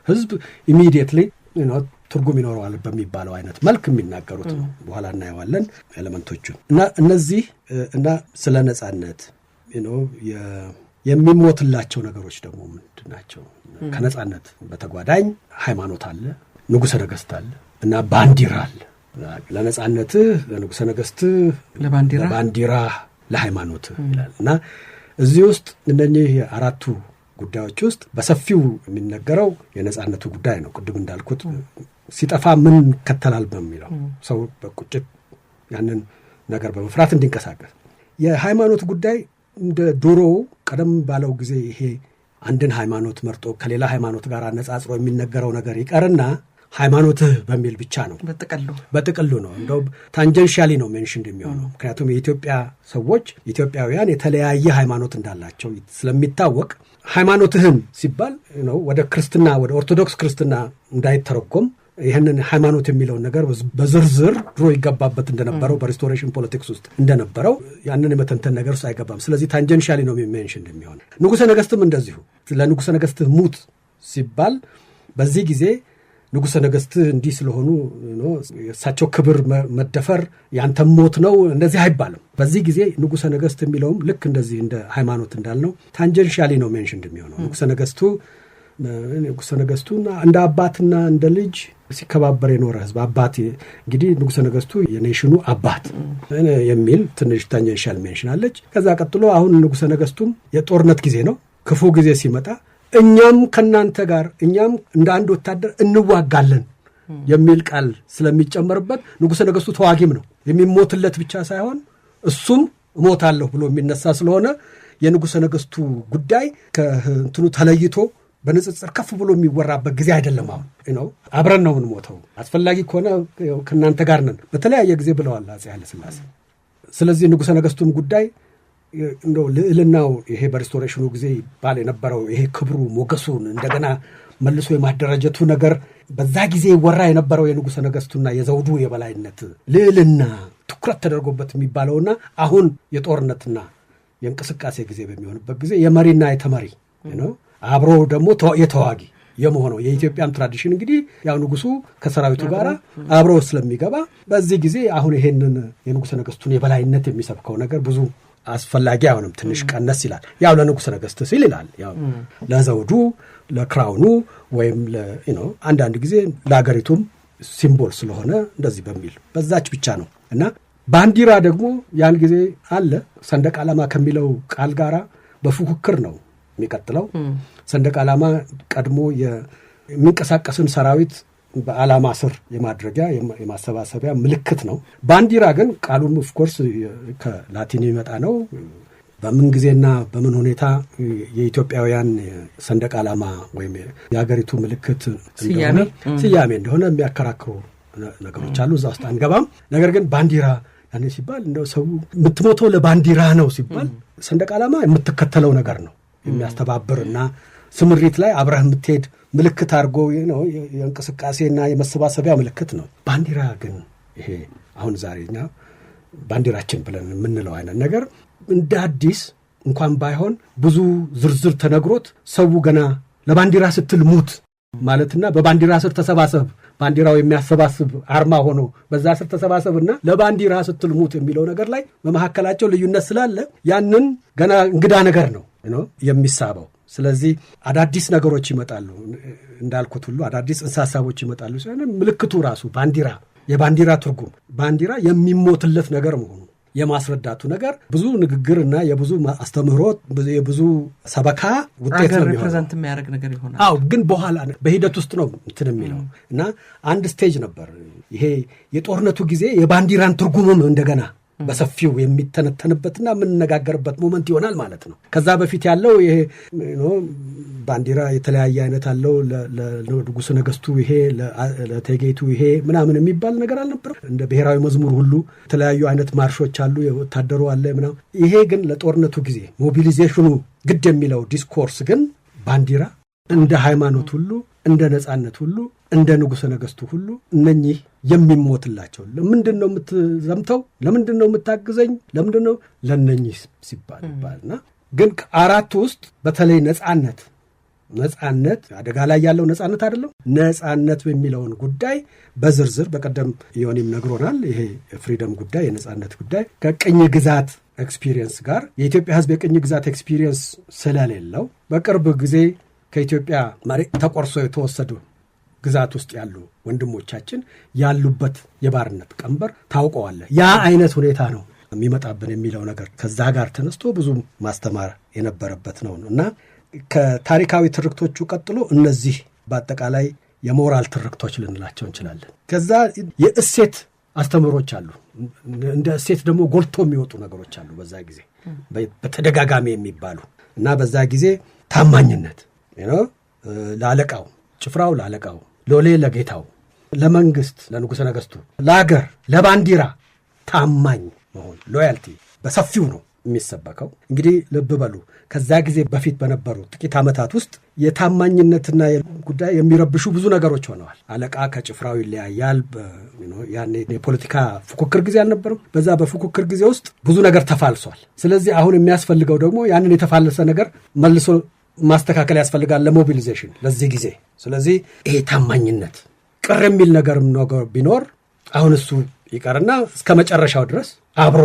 ህዝብ ኢሚዲየትሊ ትርጉም ይኖረዋል በሚባለው አይነት መልክ የሚናገሩት ነው። በኋላ እናየዋለን ኤሌመንቶቹን እና እነዚህ እና ስለ ነጻነት የሚሞትላቸው ነገሮች ደግሞ ምንድን ናቸው? ከነጻነት በተጓዳኝ ሃይማኖት አለ፣ ንጉሠ ነገሥት አለ እና ባንዲራ አለ። ለነጻነትህ፣ ለንጉሠ ነገሥትህ፣ ለባንዲራ፣ ለሃይማኖትህ ይላል እና እዚህ ውስጥ እነኚህ አራቱ ጉዳዮች ውስጥ በሰፊው የሚነገረው የነጻነቱ ጉዳይ ነው። ቅድም እንዳልኩት ሲጠፋ ምን ይከተላል በሚለው ሰው በቁጭት ያንን ነገር በመፍራት እንዲንቀሳቀስ። የሃይማኖት ጉዳይ እንደ ድሮ ቀደም ባለው ጊዜ ይሄ አንድን ሃይማኖት መርጦ ከሌላ ሃይማኖት ጋር አነጻጽሮ የሚነገረው ነገር ይቀርና ሃይማኖትህ በሚል ብቻ ነው፣ በጥቅሉ ነው። እንደው ታንጀንሻሊ ነው ሜንሽን እንደሚሆነው። ምክንያቱም የኢትዮጵያ ሰዎች ኢትዮጵያውያን የተለያየ ሃይማኖት እንዳላቸው ስለሚታወቅ ሃይማኖትህን ሲባል ነው ወደ ክርስትና ወደ ኦርቶዶክስ ክርስትና እንዳይተረጎም ይህንን ሃይማኖት የሚለውን ነገር በዝርዝር ድሮ ይገባበት እንደነበረው በሪስቶሬሽን ፖለቲክስ ውስጥ እንደነበረው ያንን የመተንተን ነገር ውስጥ አይገባም። ስለዚህ ታንጀንሻሊ ነው ሜንሽን እንደሚሆነው። ንጉሠ ነገሥትም እንደዚሁ ለንጉሠ ነገሥትህ ሙት ሲባል በዚህ ጊዜ ንጉሠ ነገሥት እንዲህ ስለሆኑ የእሳቸው ክብር መደፈር ያንተ ሞት ነው እንደዚህ አይባልም። በዚህ ጊዜ ንጉሠ ነገሥት የሚለውም ልክ እንደዚህ እንደ ሃይማኖት እንዳልነው ታንጀንሻሊ ነው ሜንሽን እንደሚሆነው። ንጉሠ ነገሥቱ እንደ አባትና እንደ ልጅ ሲከባበር የኖረ ህዝብ አባት እንግዲህ ንጉሠ ነገሥቱ የኔሽኑ አባት የሚል ትንሽ ታንጀንሻል ሜንሽን አለች። ከዛ ቀጥሎ አሁን ንጉሠ ነገሥቱም የጦርነት ጊዜ ነው። ክፉ ጊዜ ሲመጣ እኛም ከናንተ ጋር እኛም እንደ አንድ ወታደር እንዋጋለን የሚል ቃል ስለሚጨመርበት ንጉሠ ነገሥቱ ተዋጊም ነው። የሚሞትለት ብቻ ሳይሆን እሱም እሞታለሁ ብሎ የሚነሳ ስለሆነ የንጉሠ ነገሥቱ ጉዳይ ከእንትኑ ተለይቶ በንጽጽር ከፍ ብሎ የሚወራበት ጊዜ አይደለም። አሁን አብረን ነው የምንሞተው፣ አስፈላጊ ከሆነ ከናንተ ጋር ነን በተለያየ ጊዜ ብለዋል አፄ ኃይለ ሥላሴ። ስለዚህ ንጉሠ ነገሥቱም ጉዳይ እንደው ልዕልናው ይሄ በሪስቶሬሽኑ ጊዜ ባል የነበረው ይሄ ክብሩ ሞገሱን እንደገና መልሶ የማደራጀቱ ነገር በዛ ጊዜ ወራ የነበረው የንጉሠ ነገሥቱና የዘውዱ የበላይነት ልዕልና ትኩረት ተደርጎበት የሚባለውና አሁን የጦርነትና የእንቅስቃሴ ጊዜ በሚሆንበት ጊዜ የመሪና የተመሪ አብሮ ደግሞ የተዋጊ የመሆነው የኢትዮጵያም ትራዲሽን እንግዲህ ያው ንጉሱ ከሰራዊቱ ጋር አብሮ ስለሚገባ በዚህ ጊዜ አሁን ይሄንን የንጉሠ ነገሥቱን የበላይነት የሚሰብከው ነገር ብዙ አስፈላጊ አይሆንም። ትንሽ ቀነስ ይላል። ያው ለንጉሠ ነገሥት ሲል ይላል፣ ያው ለዘውዱ ለክራውኑ ወይም አንዳንድ ጊዜ ለአገሪቱም ሲምቦል ስለሆነ እንደዚህ በሚል በዛች ብቻ ነው እና ባንዲራ ደግሞ ያን ጊዜ አለ። ሰንደቅ ዓላማ ከሚለው ቃል ጋራ በፉክክር ነው የሚቀጥለው። ሰንደቅ ዓላማ ቀድሞ የሚንቀሳቀስን ሰራዊት በዓላማ ስር የማድረጊያ የማሰባሰቢያ ምልክት ነው። ባንዲራ ግን ቃሉም ኦፍኮርስ ከላቲን የሚመጣ ነው። በምን ጊዜና በምን ሁኔታ የኢትዮጵያውያን ሰንደቅ ዓላማ ወይም የሀገሪቱ ምልክት ስያሜ እንደሆነ የሚያከራክሩ ነገሮች አሉ። እዛ ውስጥ አንገባም። ነገር ግን ባንዲራ ያኔ ሲባል እንደው ሰው የምትሞተው ለባንዲራ ነው ሲባል ሰንደቅ ዓላማ የምትከተለው ነገር ነው፣ የሚያስተባብርና ስምሪት ላይ አብረህ የምትሄድ ምልክት አድርጎ የእንቅስቃሴና የመሰባሰቢያ ምልክት ነው። ባንዲራ ግን ይሄ አሁን ዛሬኛ ባንዲራችን ብለን የምንለው አይነት ነገር እንደ አዲስ እንኳን ባይሆን ብዙ ዝርዝር ተነግሮት ሰው ገና ለባንዲራ ስትል ሙት ማለትና በባንዲራ ስር ተሰባሰብ ባንዲራው የሚያሰባስብ አርማ ሆኖ በዛ ስር ተሰባሰብና ለባንዲራ ስትልሙት የሚለው ነገር ላይ በመሐከላቸው ልዩነት ስላለ ያንን ገና እንግዳ ነገር ነው የሚሳበው። ስለዚህ አዳዲስ ነገሮች ይመጣሉ እንዳልኩት ሁሉ አዳዲስ እንሳሳቦች ይመጣሉ። ስለዚህ ምልክቱ ራሱ ባንዲራ የባንዲራ ትርጉም ባንዲራ የሚሞትለት ነገር መሆኑ የማስረዳቱ ነገር ብዙ ንግግርና የብዙ አስተምህሮት የብዙ ሰበካ ውጤት ነው ሪፕሬዘንት የሚያደርግ ነገር ይሆናል። አዎ ግን በኋላ በሂደት ውስጥ ነው እንትን የሚለው እና አንድ ስቴጅ ነበር ይሄ የጦርነቱ ጊዜ የባንዲራን ትርጉምም እንደገና በሰፊው የሚተነተንበትና የምንነጋገርበት ሞመንት ይሆናል ማለት ነው። ከዛ በፊት ያለው ይሄ ባንዲራ የተለያየ አይነት አለው ለንጉሠ ነገሥቱ ይሄ ለእቴጌይቱ ይሄ ምናምን የሚባል ነገር አልነበረም። እንደ ብሔራዊ መዝሙር ሁሉ የተለያዩ አይነት ማርሾች አሉ፣ የወታደሩ አለ ምናምን። ይሄ ግን ለጦርነቱ ጊዜ ሞቢሊዜሽኑ ግድ የሚለው ዲስኮርስ ግን ባንዲራ እንደ ሃይማኖት ሁሉ እንደ ነጻነት ሁሉ እንደ ንጉሠ ነገሥቱ ሁሉ እነኚህ የሚሞትላቸው ለምንድን ነው የምትዘምተው? ለምንድን ነው የምታግዘኝ? ለምንድን ነው ለነኚህ ሲባል ይባልና ግን ከአራቱ ውስጥ በተለይ ነጻነት አደጋ ላይ ያለው ነጻነት አይደለም። ነጻነት በሚለውን ጉዳይ በዝርዝር በቀደም ዮኒም ነግሮናል። ይሄ የፍሪደም ጉዳይ የነጻነት ጉዳይ ከቅኝ ግዛት ኤክስፒሪየንስ ጋር የኢትዮጵያ ሕዝብ የቅኝ ግዛት ኤክስፒሪየንስ ስለሌለው በቅርብ ጊዜ ከኢትዮጵያ መሬት ተቆርሶ የተወሰዱ ግዛት ውስጥ ያሉ ወንድሞቻችን ያሉበት የባርነት ቀንበር ታውቀዋለ። ያ አይነት ሁኔታ ነው የሚመጣብን የሚለው ነገር ከዛ ጋር ተነስቶ ብዙ ማስተማር የነበረበት ነው እና ከታሪካዊ ትርክቶቹ ቀጥሎ እነዚህ በአጠቃላይ የሞራል ትርክቶች ልንላቸው እንችላለን። ከዛ የእሴት አስተምሮች አሉ። እንደ እሴት ደግሞ ጎልቶ የሚወጡ ነገሮች አሉ በዛ ጊዜ በተደጋጋሚ የሚባሉ እና በዛ ጊዜ ታማኝነት ለአለቃው፣ ጭፍራው ለአለቃው፣ ሎሌ ለጌታው፣ ለመንግስት ለንጉሠ ነገሥቱ፣ ለአገር፣ ለባንዲራ ታማኝ መሆን ሎያልቲ በሰፊው ነው የሚሰበከው። እንግዲህ ልብ በሉ ከዛ ጊዜ በፊት በነበሩ ጥቂት ዓመታት ውስጥ የታማኝነትና ጉዳይ የሚረብሹ ብዙ ነገሮች ሆነዋል። አለቃ ከጭፍራው ይለያያል። ያኔ የፖለቲካ ፉክክር ጊዜ አልነበረም። በዛ በፉክክር ጊዜ ውስጥ ብዙ ነገር ተፋልሷል። ስለዚህ አሁን የሚያስፈልገው ደግሞ ያንን የተፋለሰ ነገር መልሶ ማስተካከል ያስፈልጋል ለሞቢሊዜሽን ለዚህ ጊዜ። ስለዚህ ይሄ ታማኝነት ቅር የሚል ነገርም ነገር ቢኖር አሁን እሱ ይቀርና እስከ መጨረሻው ድረስ አብሮ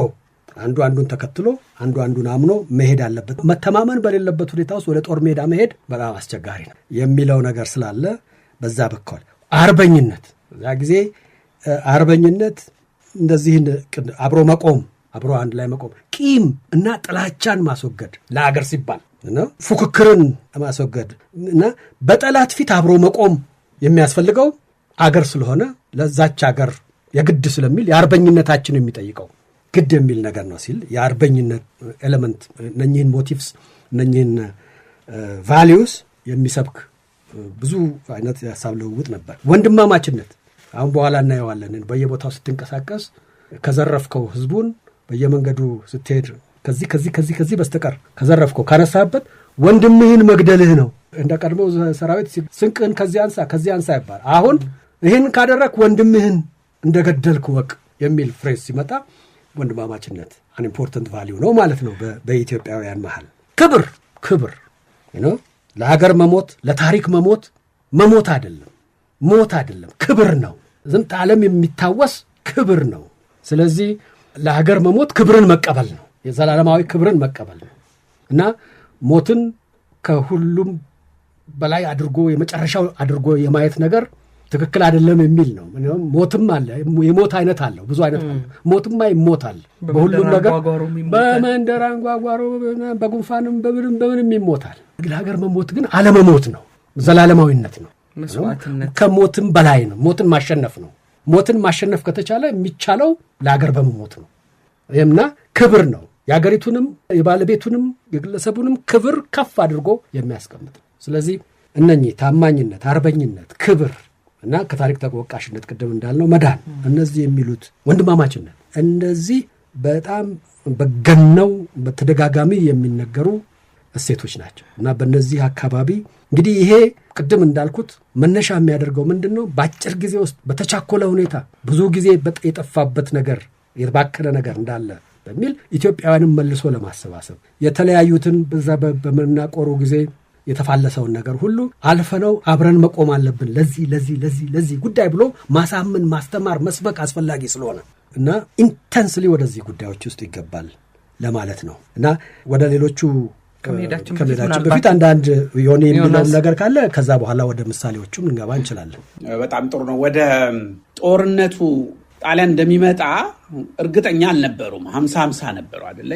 አንዱ አንዱን ተከትሎ አንዱ አንዱን አምኖ መሄድ አለበት። መተማመን በሌለበት ሁኔታ ውስጥ ወደ ጦር ሜዳ መሄድ በጣም አስቸጋሪ ነው የሚለው ነገር ስላለ በዛ በኩል አርበኝነት እዛ ጊዜ አርበኝነት እንደዚህ አብሮ መቆም አብሮ አንድ ላይ መቆም ቂም እና ጥላቻን ማስወገድ ለአገር ሲባል ነው ፉክክርን ማስወገድ እና በጠላት ፊት አብሮ መቆም የሚያስፈልገው አገር ስለሆነ ለዛች አገር የግድ ስለሚል የአርበኝነታችን የሚጠይቀው ግድ የሚል ነገር ነው ሲል የአርበኝነት ኤሌመንት እነኚህን ሞቲቭስ እነኚህን ቫሊዩስ የሚሰብክ ብዙ አይነት የሀሳብ ልውውጥ ነበር። ወንድማማችነት አሁን በኋላ እናየዋለን። በየቦታው ስትንቀሳቀስ ከዘረፍከው ህዝቡን በየመንገዱ ስትሄድ ከዚህ በስተቀር ከዘረፍከው ካነሳበት ወንድምህን መግደልህ ነው። እንደ ቀድሞ ሰራዊት ስንቅህን ከዚህ አንሳ ይባል። አሁን ይህን ካደረክ ወንድምህን እንደገደልክ ወቅ የሚል ፍሬዝ ሲመጣ ወንድማማችነት አን ኢምፖርታንት ቫሊዩ ነው ማለት ነው። በኢትዮጵያውያን መሃል ክብር ለሀገር መሞት ለታሪክ መሞት አይደለም ሞት አይደለም ክብር ነው። ዝንተ ዓለም የሚታወስ ክብር ነው። ስለዚህ ለሀገር መሞት ክብርን መቀበል ነው። የዘላለማዊ ክብርን መቀበል ነው እና ሞትን ከሁሉም በላይ አድርጎ የመጨረሻው አድርጎ የማየት ነገር ትክክል አይደለም የሚል ነው። ሞትም አለ፣ የሞት አይነት አለው፣ ብዙ አይነት አለ። ሞትማ ይሞታል በሁሉም ነገር፣ በመንደር አንጓጓሮ፣ በጉንፋንም በምንም ይሞታል። ለሀገር መሞት ግን አለመሞት ነው፣ ዘላለማዊነት ነው፣ ከሞትም በላይ ነው። ሞትን ማሸነፍ ነው። ሞትን ማሸነፍ ከተቻለ የሚቻለው ለሀገር በመሞት ነው። ይህምና ክብር ነው። የሀገሪቱንም የባለቤቱንም የግለሰቡንም ክብር ከፍ አድርጎ የሚያስቀምጥ። ስለዚህ እነኚህ ታማኝነት፣ አርበኝነት፣ ክብር እና ከታሪክ ተወቃሽነት ቅድም እንዳልነው መዳን፣ እነዚህ የሚሉት ወንድማማችነት፣ እነዚህ በጣም በገነው በተደጋጋሚ የሚነገሩ እሴቶች ናቸው እና በእነዚህ አካባቢ እንግዲህ ይሄ ቅድም እንዳልኩት መነሻ የሚያደርገው ምንድን ነው? በአጭር ጊዜ ውስጥ በተቻኮለ ሁኔታ ብዙ ጊዜ የጠፋበት ነገር የተባከነ ነገር እንዳለ በሚል ኢትዮጵያውያንም መልሶ ለማሰባሰብ የተለያዩትን በዛ በመናቆሩ ጊዜ የተፋለሰውን ነገር ሁሉ አልፈነው አብረን መቆም አለብን ለዚህ ጉዳይ ብሎ ማሳመን፣ ማስተማር፣ መስበክ አስፈላጊ ስለሆነ እና ኢንተንስሊ ወደዚህ ጉዳዮች ውስጥ ይገባል ለማለት ነው እና ወደ ሌሎቹ ከመሄዳችን በፊት አንዳንድ ዮኒ የሚለው ነገር ካለ ከዛ በኋላ ወደ ምሳሌዎቹም እንገባ እንችላለን። በጣም ጥሩ ነው። ወደ ጦርነቱ ጣሊያን እንደሚመጣ እርግጠኛ አልነበሩም። 50-50 ነበሩ አይደለ?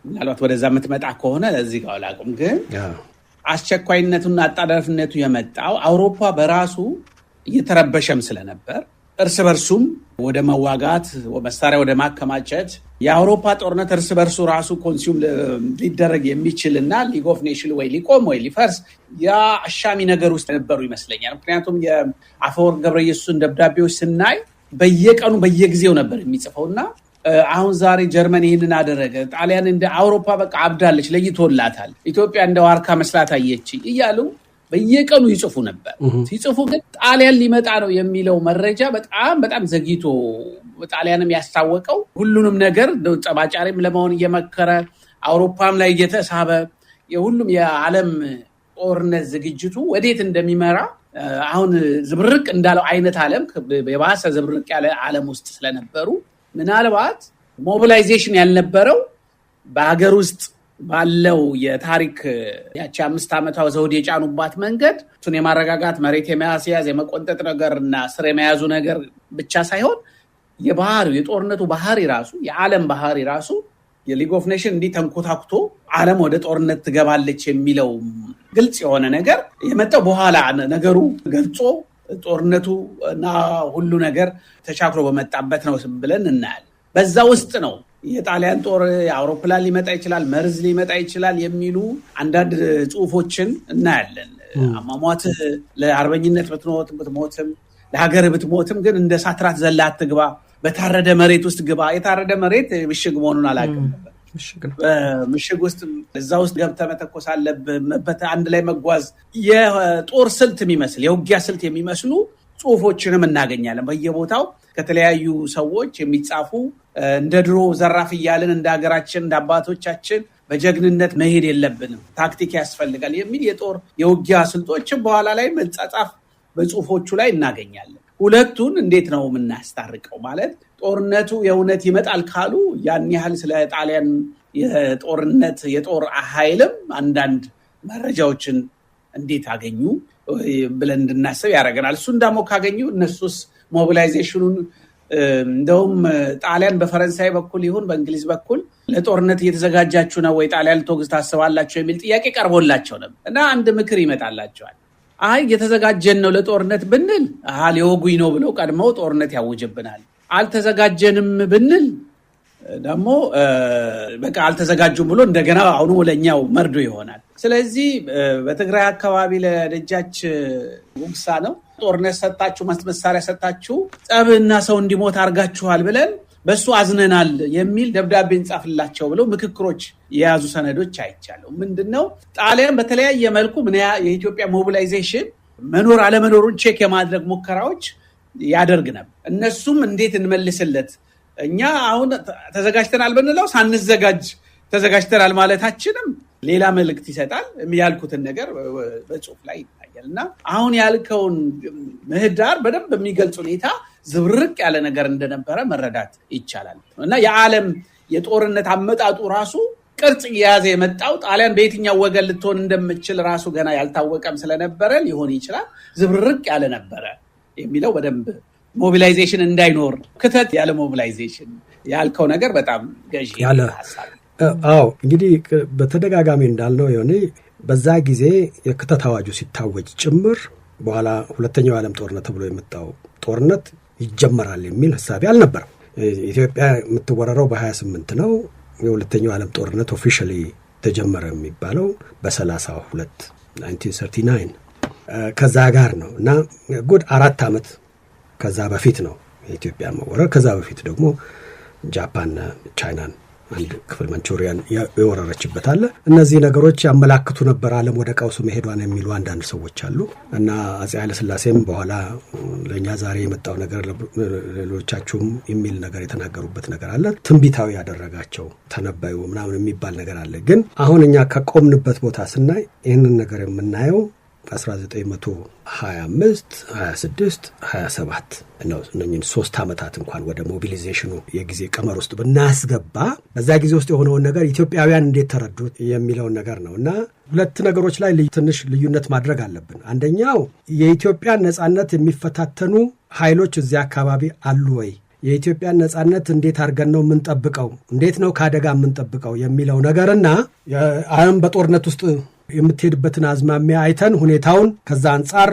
ምናልባት ወደዛ የምትመጣ ከሆነ ለዚህ ጋር አላውቅም። ግን አስቸኳይነቱና አጣዳፊነቱ የመጣው አውሮፓ በራሱ እየተረበሸም ስለነበር እርስ በርሱም ወደ መዋጋት መሳሪያ ወደ ማከማቸት የአውሮፓ ጦርነት እርስ በርሱ ራሱ ኮንሱም ሊደረግ የሚችል እና ሊግ ኦፍ ኔሽን ወይ ሊቆም ወይ ሊፈርስ ያ አሻሚ ነገር ውስጥ ነበሩ ይመስለኛል። ምክንያቱም የአፈወርቅ ገብረ ኢየሱስን ደብዳቤዎች ስናይ በየቀኑ በየጊዜው ነበር የሚጽፈው እና አሁን ዛሬ ጀርመን ይህንን አደረገ፣ ጣሊያን እንደ አውሮፓ በቃ አብዳለች፣ ለይቶላታል፣ ኢትዮጵያ እንደ ዋርካ መስላት አየች እያሉ በየቀኑ ይጽፉ ነበር። ሲጽፉ ግን ጣሊያን ሊመጣ ነው የሚለው መረጃ በጣም ዘግይቶ ጣሊያንም ያስታወቀው ሁሉንም ነገር ጠባጫሪም ለመሆን እየመከረ አውሮፓም ላይ እየተሳበ የሁሉም የዓለም ጦርነት ዝግጅቱ ወዴት እንደሚመራ አሁን ዝብርቅ እንዳለው አይነት ዓለም የባሰ ዝብርቅ ያለ ዓለም ውስጥ ስለነበሩ ምናልባት ሞቢላይዜሽን ያልነበረው በሀገር ውስጥ ባለው የታሪክ ያቺ 5 ዓመቷ ዘውድ የጫኑባት መንገድ እሱን የማረጋጋት መሬት የመያዝ የመቆንጠጥ ነገርና ስር የመያዙ ነገር ብቻ ሳይሆን የጦርነቱ ባህሪ ራሱ የዓለም ባህሪ ራሱ የሊግ ኦፍ ኔሽን እንዲህ ተንኮታኩቶ ዓለም ወደ ጦርነት ትገባለች የሚለው ግልጽ የሆነ ነገር የመጣው በኋላ ነገሩ ገልጾ ጦርነቱ እና ሁሉ ነገር ተቻክሮ በመጣበት ነው ብለን እናያለን። በዛ ውስጥ ነው የጣሊያን ጦር አውሮፕላን ሊመጣ ይችላል፣ መርዝ ሊመጣ ይችላል የሚሉ አንዳንድ ጽሁፎችን እናያለን። አሟሟት ለአርበኝነት ብትሞትም ለሀገር ብትሞትም ግን እንደ ሳትራት ዘላ አትግባ፣ በታረደ መሬት ውስጥ ግባ። የታረደ መሬት ምሽግ መሆኑን አላውቅም ነበር። ምሽግ ውስጥ እዛ ውስጥ ገብተህ መተኮስ አለብህ፣ አንድ ላይ መጓዝ፣ የጦር ስልት የሚመስል የውጊያ ስልት የሚመስሉ ጽሁፎችንም እናገኛለን በየቦታው ከተለያዩ ሰዎች የሚጻፉ። እንደ ድሮ ዘራፍ እያልን እንደ ሀገራችን እንደ አባቶቻችን በጀግንነት መሄድ የለብንም፣ ታክቲክ ያስፈልጋል የሚል የውጊያ ስልቶችን በኋላ ላይ መጻጻፍ በጽሁፎቹ ላይ እናገኛለን። ሁለቱን እንዴት ነው የምናስታርቀው? ማለት ጦርነቱ የእውነት ይመጣል ካሉ ያን ያህል ስለ ጣሊያን የጦር ኃይልም አንዳንድ መረጃዎችን እንዴት አገኙ ብለን እንድናስብ ያደርገናል። እሱ እንዳሞ ካገኙ እነሱስ ሞቢላይዜሽኑን እንደውም ጣሊያን በፈረንሳይ በኩል ይሁን በእንግሊዝ በኩል ለጦርነት እየተዘጋጃችሁ ነው ወይ ጣሊያን ልትወግዝ ታስባላችሁ የሚል ጥያቄ ቀርቦላቸው ነበር እና አንድ ምክር ይመጣላቸዋል። አይ እየተዘጋጀን ነው ለጦርነት ብንል ሊወጉኝ ነው ብለው ቀድመው ጦርነት ያውጅብናል። አልተዘጋጀንም ብንል ደግሞ በቃ አልተዘጋጁም ብሎ እንደገና አሁኑ ለኛው መርዶ ይሆናል። ስለዚህ በትግራይ አካባቢ ለደጃች ጉግሳ ነው ጦርነት ሰጣችሁ፣ መሳሪያ ሰጣችሁ፣ ጸብና ሰው እንዲሞት አርጋችኋል ብለን በሱ አዝነናል የሚል ደብዳቤ እንጻፍላቸው ብለው ምክክሮች የያዙ ሰነዶች አይቻለሁ። ምንድነው ጣሊያን በተለያየ መልኩ የኢትዮጵያ ሞቢላይዜሽን መኖር አለመኖሩን ቼክ የማድረግ ሙከራዎች ያደርግ ነበር። እነሱም እንዴት እንመልስለት፣ እኛ አሁን ተዘጋጅተናል ብንለው ሳንዘጋጅ ተዘጋጅተናል ማለታችንም ሌላ መልእክት ይሰጣል። ያልኩትን ነገር በጽሁፍ ላይ ይታያል እና አሁን ያልከውን ምህዳር በደንብ በሚገልጽ ሁኔታ ዝብርቅ ያለ ነገር እንደነበረ መረዳት ይቻላል እና የዓለም የጦርነት አመጣጡ ራሱ ቅርጽ እየያዘ የመጣው ጣሊያን በየትኛው ወገን ልትሆን እንደምችል ራሱ ገና ያልታወቀም ስለነበረ ሊሆን ይችላል ዝብርቅ ያለ ነበረ የሚለው በደንብ ሞቢላይዜሽን እንዳይኖር ክተት ያለ ሞቢላይዜሽን ያልከው ነገር በጣም ገዢ ያለ ሐሳብ። አዎ እንግዲህ በተደጋጋሚ እንዳልነው የሆነ በዛ ጊዜ የክተት አዋጁ ሲታወጅ ጭምር በኋላ ሁለተኛው ዓለም ጦርነት ተብሎ የመጣው ጦርነት ይጀመራል የሚል ሐሳብ አልነበረም። ኢትዮጵያ የምትወረረው በ28 ነው። የሁለተኛው ዓለም ጦርነት ኦፊሻሊ ተጀመረ የሚባለው በ32 1939 ከዛ ጋር ነው እና ጉድ 4 ዓመት ከዛ በፊት ነው የኢትዮጵያ መወረር። ከዛ በፊት ደግሞ ጃፓን ቻይናን አንድ ክፍል ማንቹሪያን የወረረችበት አለ። እነዚህ ነገሮች ያመላክቱ ነበር ዓለም ወደ ቀውሱ መሄዷን የሚሉ አንዳንድ ሰዎች አሉ እና አፄ ኃይለሥላሴም በኋላ ለእኛ ዛሬ የመጣው ነገር ሌሎቻችሁም የሚል ነገር የተናገሩበት ነገር አለ። ትንቢታዊ ያደረጋቸው ተነበዩ ምናምን የሚባል ነገር አለ። ግን አሁን እኛ ከቆምንበት ቦታ ስናይ ይህንን ነገር የምናየው 1925 26 27 ነው። እነኚህን 3 ዓመታት እንኳን ወደ ሞቢሊዜሽኑ የጊዜ ቀመር ውስጥ ብናስገባ በዛ ጊዜ ውስጥ የሆነውን ነገር ኢትዮጵያውያን እንዴት ተረዱት የሚለውን ነገር ነው እና ሁለት ነገሮች ላይ ትንሽ ልዩነት ማድረግ አለብን። አንደኛው የኢትዮጵያን ነጻነት የሚፈታተኑ ኃይሎች እዚያ አካባቢ አሉ ወይ? የኢትዮጵያን ነጻነት እንዴት አድርገን ነው የምንጠብቀው? እንዴት ነው ከአደጋ የምንጠብቀው የሚለው ነገርና አሁን በጦርነት ውስጥ የምትሄድበትን አዝማሚያ አይተን ሁኔታውን ከዛ አንጻር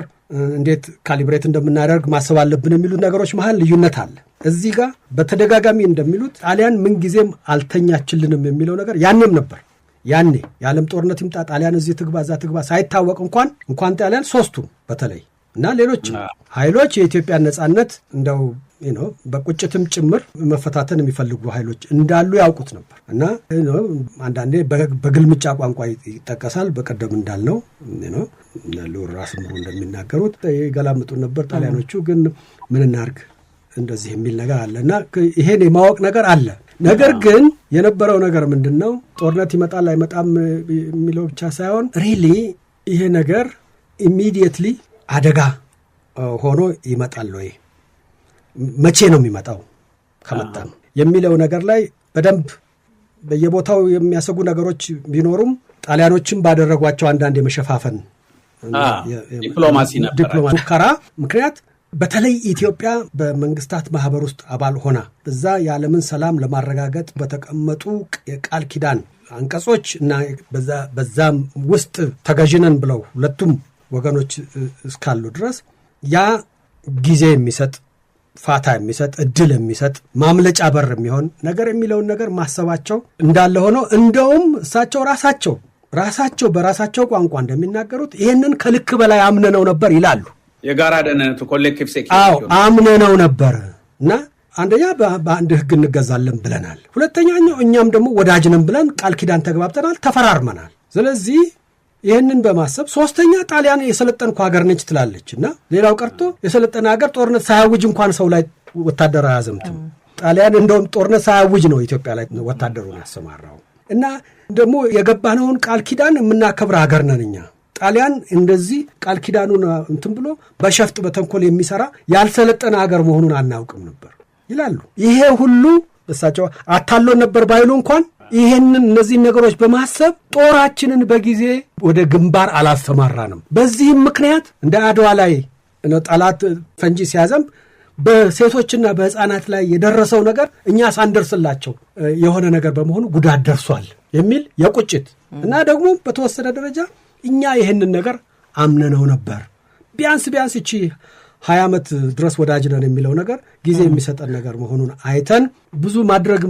እንዴት ካሊብሬት እንደምናደርግ ማሰብ አለብን የሚሉት ነገሮች መሃል ልዩነት አለ። እዚህ ጋር በተደጋጋሚ እንደሚሉት ጣሊያን ምንጊዜም አልተኛችልንም የሚለው ነገር ያኔም ነበር። ያኔ የዓለም ጦርነት ይምጣ ጣሊያን እዚህ ትግባ እዛ ትግባ ሳይታወቅ እንኳን ጣሊያን ሶስቱም በተለይ እና ሌሎች ኃይሎች የኢትዮጵያን ነጻነት እንደው በቁጭትም ጭምር መፈታተን የሚፈልጉ ኃይሎች እንዳሉ ያውቁት ነበር እና አንዳንዴ በግልምጫ ቋንቋ ይጠቀሳል። በቀደም እንዳልነው ራስ ምሩ እንደሚናገሩት ይገላምጡ ነበር ጣሊያኖቹ። ግን ምን እናርግ እንደዚህ የሚል ነገር አለ እና ይሄን የማወቅ ነገር አለ። ነገር ግን የነበረው ነገር ምንድን ነው? ጦርነት ይመጣል አይመጣም የሚለው ብቻ ሳይሆን ሪሊ ይሄ ነገር ኢሚዲየትሊ አደጋ ሆኖ ይመጣል ወይ? መቼ ነው የሚመጣው? ከመጣም የሚለው ነገር ላይ በደንብ በየቦታው የሚያሰጉ ነገሮች ቢኖሩም ጣሊያኖችም ባደረጓቸው አንዳንድ የመሸፋፈን ዲፕሎማሲ ሙከራ ምክንያት በተለይ ኢትዮጵያ በመንግስታት ማህበር ውስጥ አባል ሆና በዛ የዓለምን ሰላም ለማረጋገጥ በተቀመጡ የቃል ኪዳን አንቀጾች እና በዛም ውስጥ ተገዥነን ብለው ሁለቱም ወገኖች እስካሉ ድረስ ያ ጊዜ የሚሰጥ ፋታ የሚሰጥ እድል የሚሰጥ ማምለጫ በር የሚሆን ነገር የሚለውን ነገር ማሰባቸው እንዳለ ሆኖ እንደውም እሳቸው ራሳቸው በራሳቸው ቋንቋ እንደሚናገሩት ይህንን ከልክ በላይ አምነነው ነበር ይላሉ። የጋራ ደህንነቱ ኮሌክቲቭ ሴኩሪቲ አምነነው ነበር እና አንደኛ በአንድ ህግ እንገዛለን ብለናል፣ ሁለተኛው እኛም ደግሞ ወዳጅነን ብለን ቃል ኪዳን ተግባብተናል፣ ተፈራርመናል። ስለዚህ ይህንን በማሰብ ሶስተኛ ጣሊያን የሰለጠንኩ ሀገር ነች ትላለች እና ሌላው ቀርቶ የሰለጠነ ሀገር ጦርነት ሳያውጅ እንኳን ሰው ላይ ወታደር አያዘምትም። ጣሊያን እንደውም ጦርነት ሳያውጅ ነው ኢትዮጵያ ላይ ወታደሩን ያሰማራው እና ደግሞ የገባነውን ቃል ኪዳን የምናከብር ሀገር ነን እኛ። ጣሊያን እንደዚህ ቃል ኪዳኑን እንትን ብሎ በሸፍጥ በተንኮል የሚሰራ ያልሰለጠነ ሀገር መሆኑን አናውቅም ነበር ይላሉ። ይሄ ሁሉ እሳቸው አታሎን ነበር ባይሉ እንኳን ይሄንን እነዚህን ነገሮች በማሰብ ጦራችንን በጊዜ ወደ ግንባር አላስተማራንም። በዚህም ምክንያት እንደ አድዋ ላይ ጠላት ፈንጂ ሲያዘንብ በሴቶችና በህፃናት ላይ የደረሰው ነገር እኛ ሳንደርስላቸው የሆነ ነገር በመሆኑ ጉዳት ደርሷል የሚል የቁጭት እና ደግሞ በተወሰነ ደረጃ እኛ ይህንን ነገር አምነነው ነበር። ቢያንስ እቺ 20 ዓመት ድረስ ወዳጅ ነን የሚለው ነገር ጊዜ የሚሰጠን ነገር መሆኑን አይተን ብዙ ማድረግ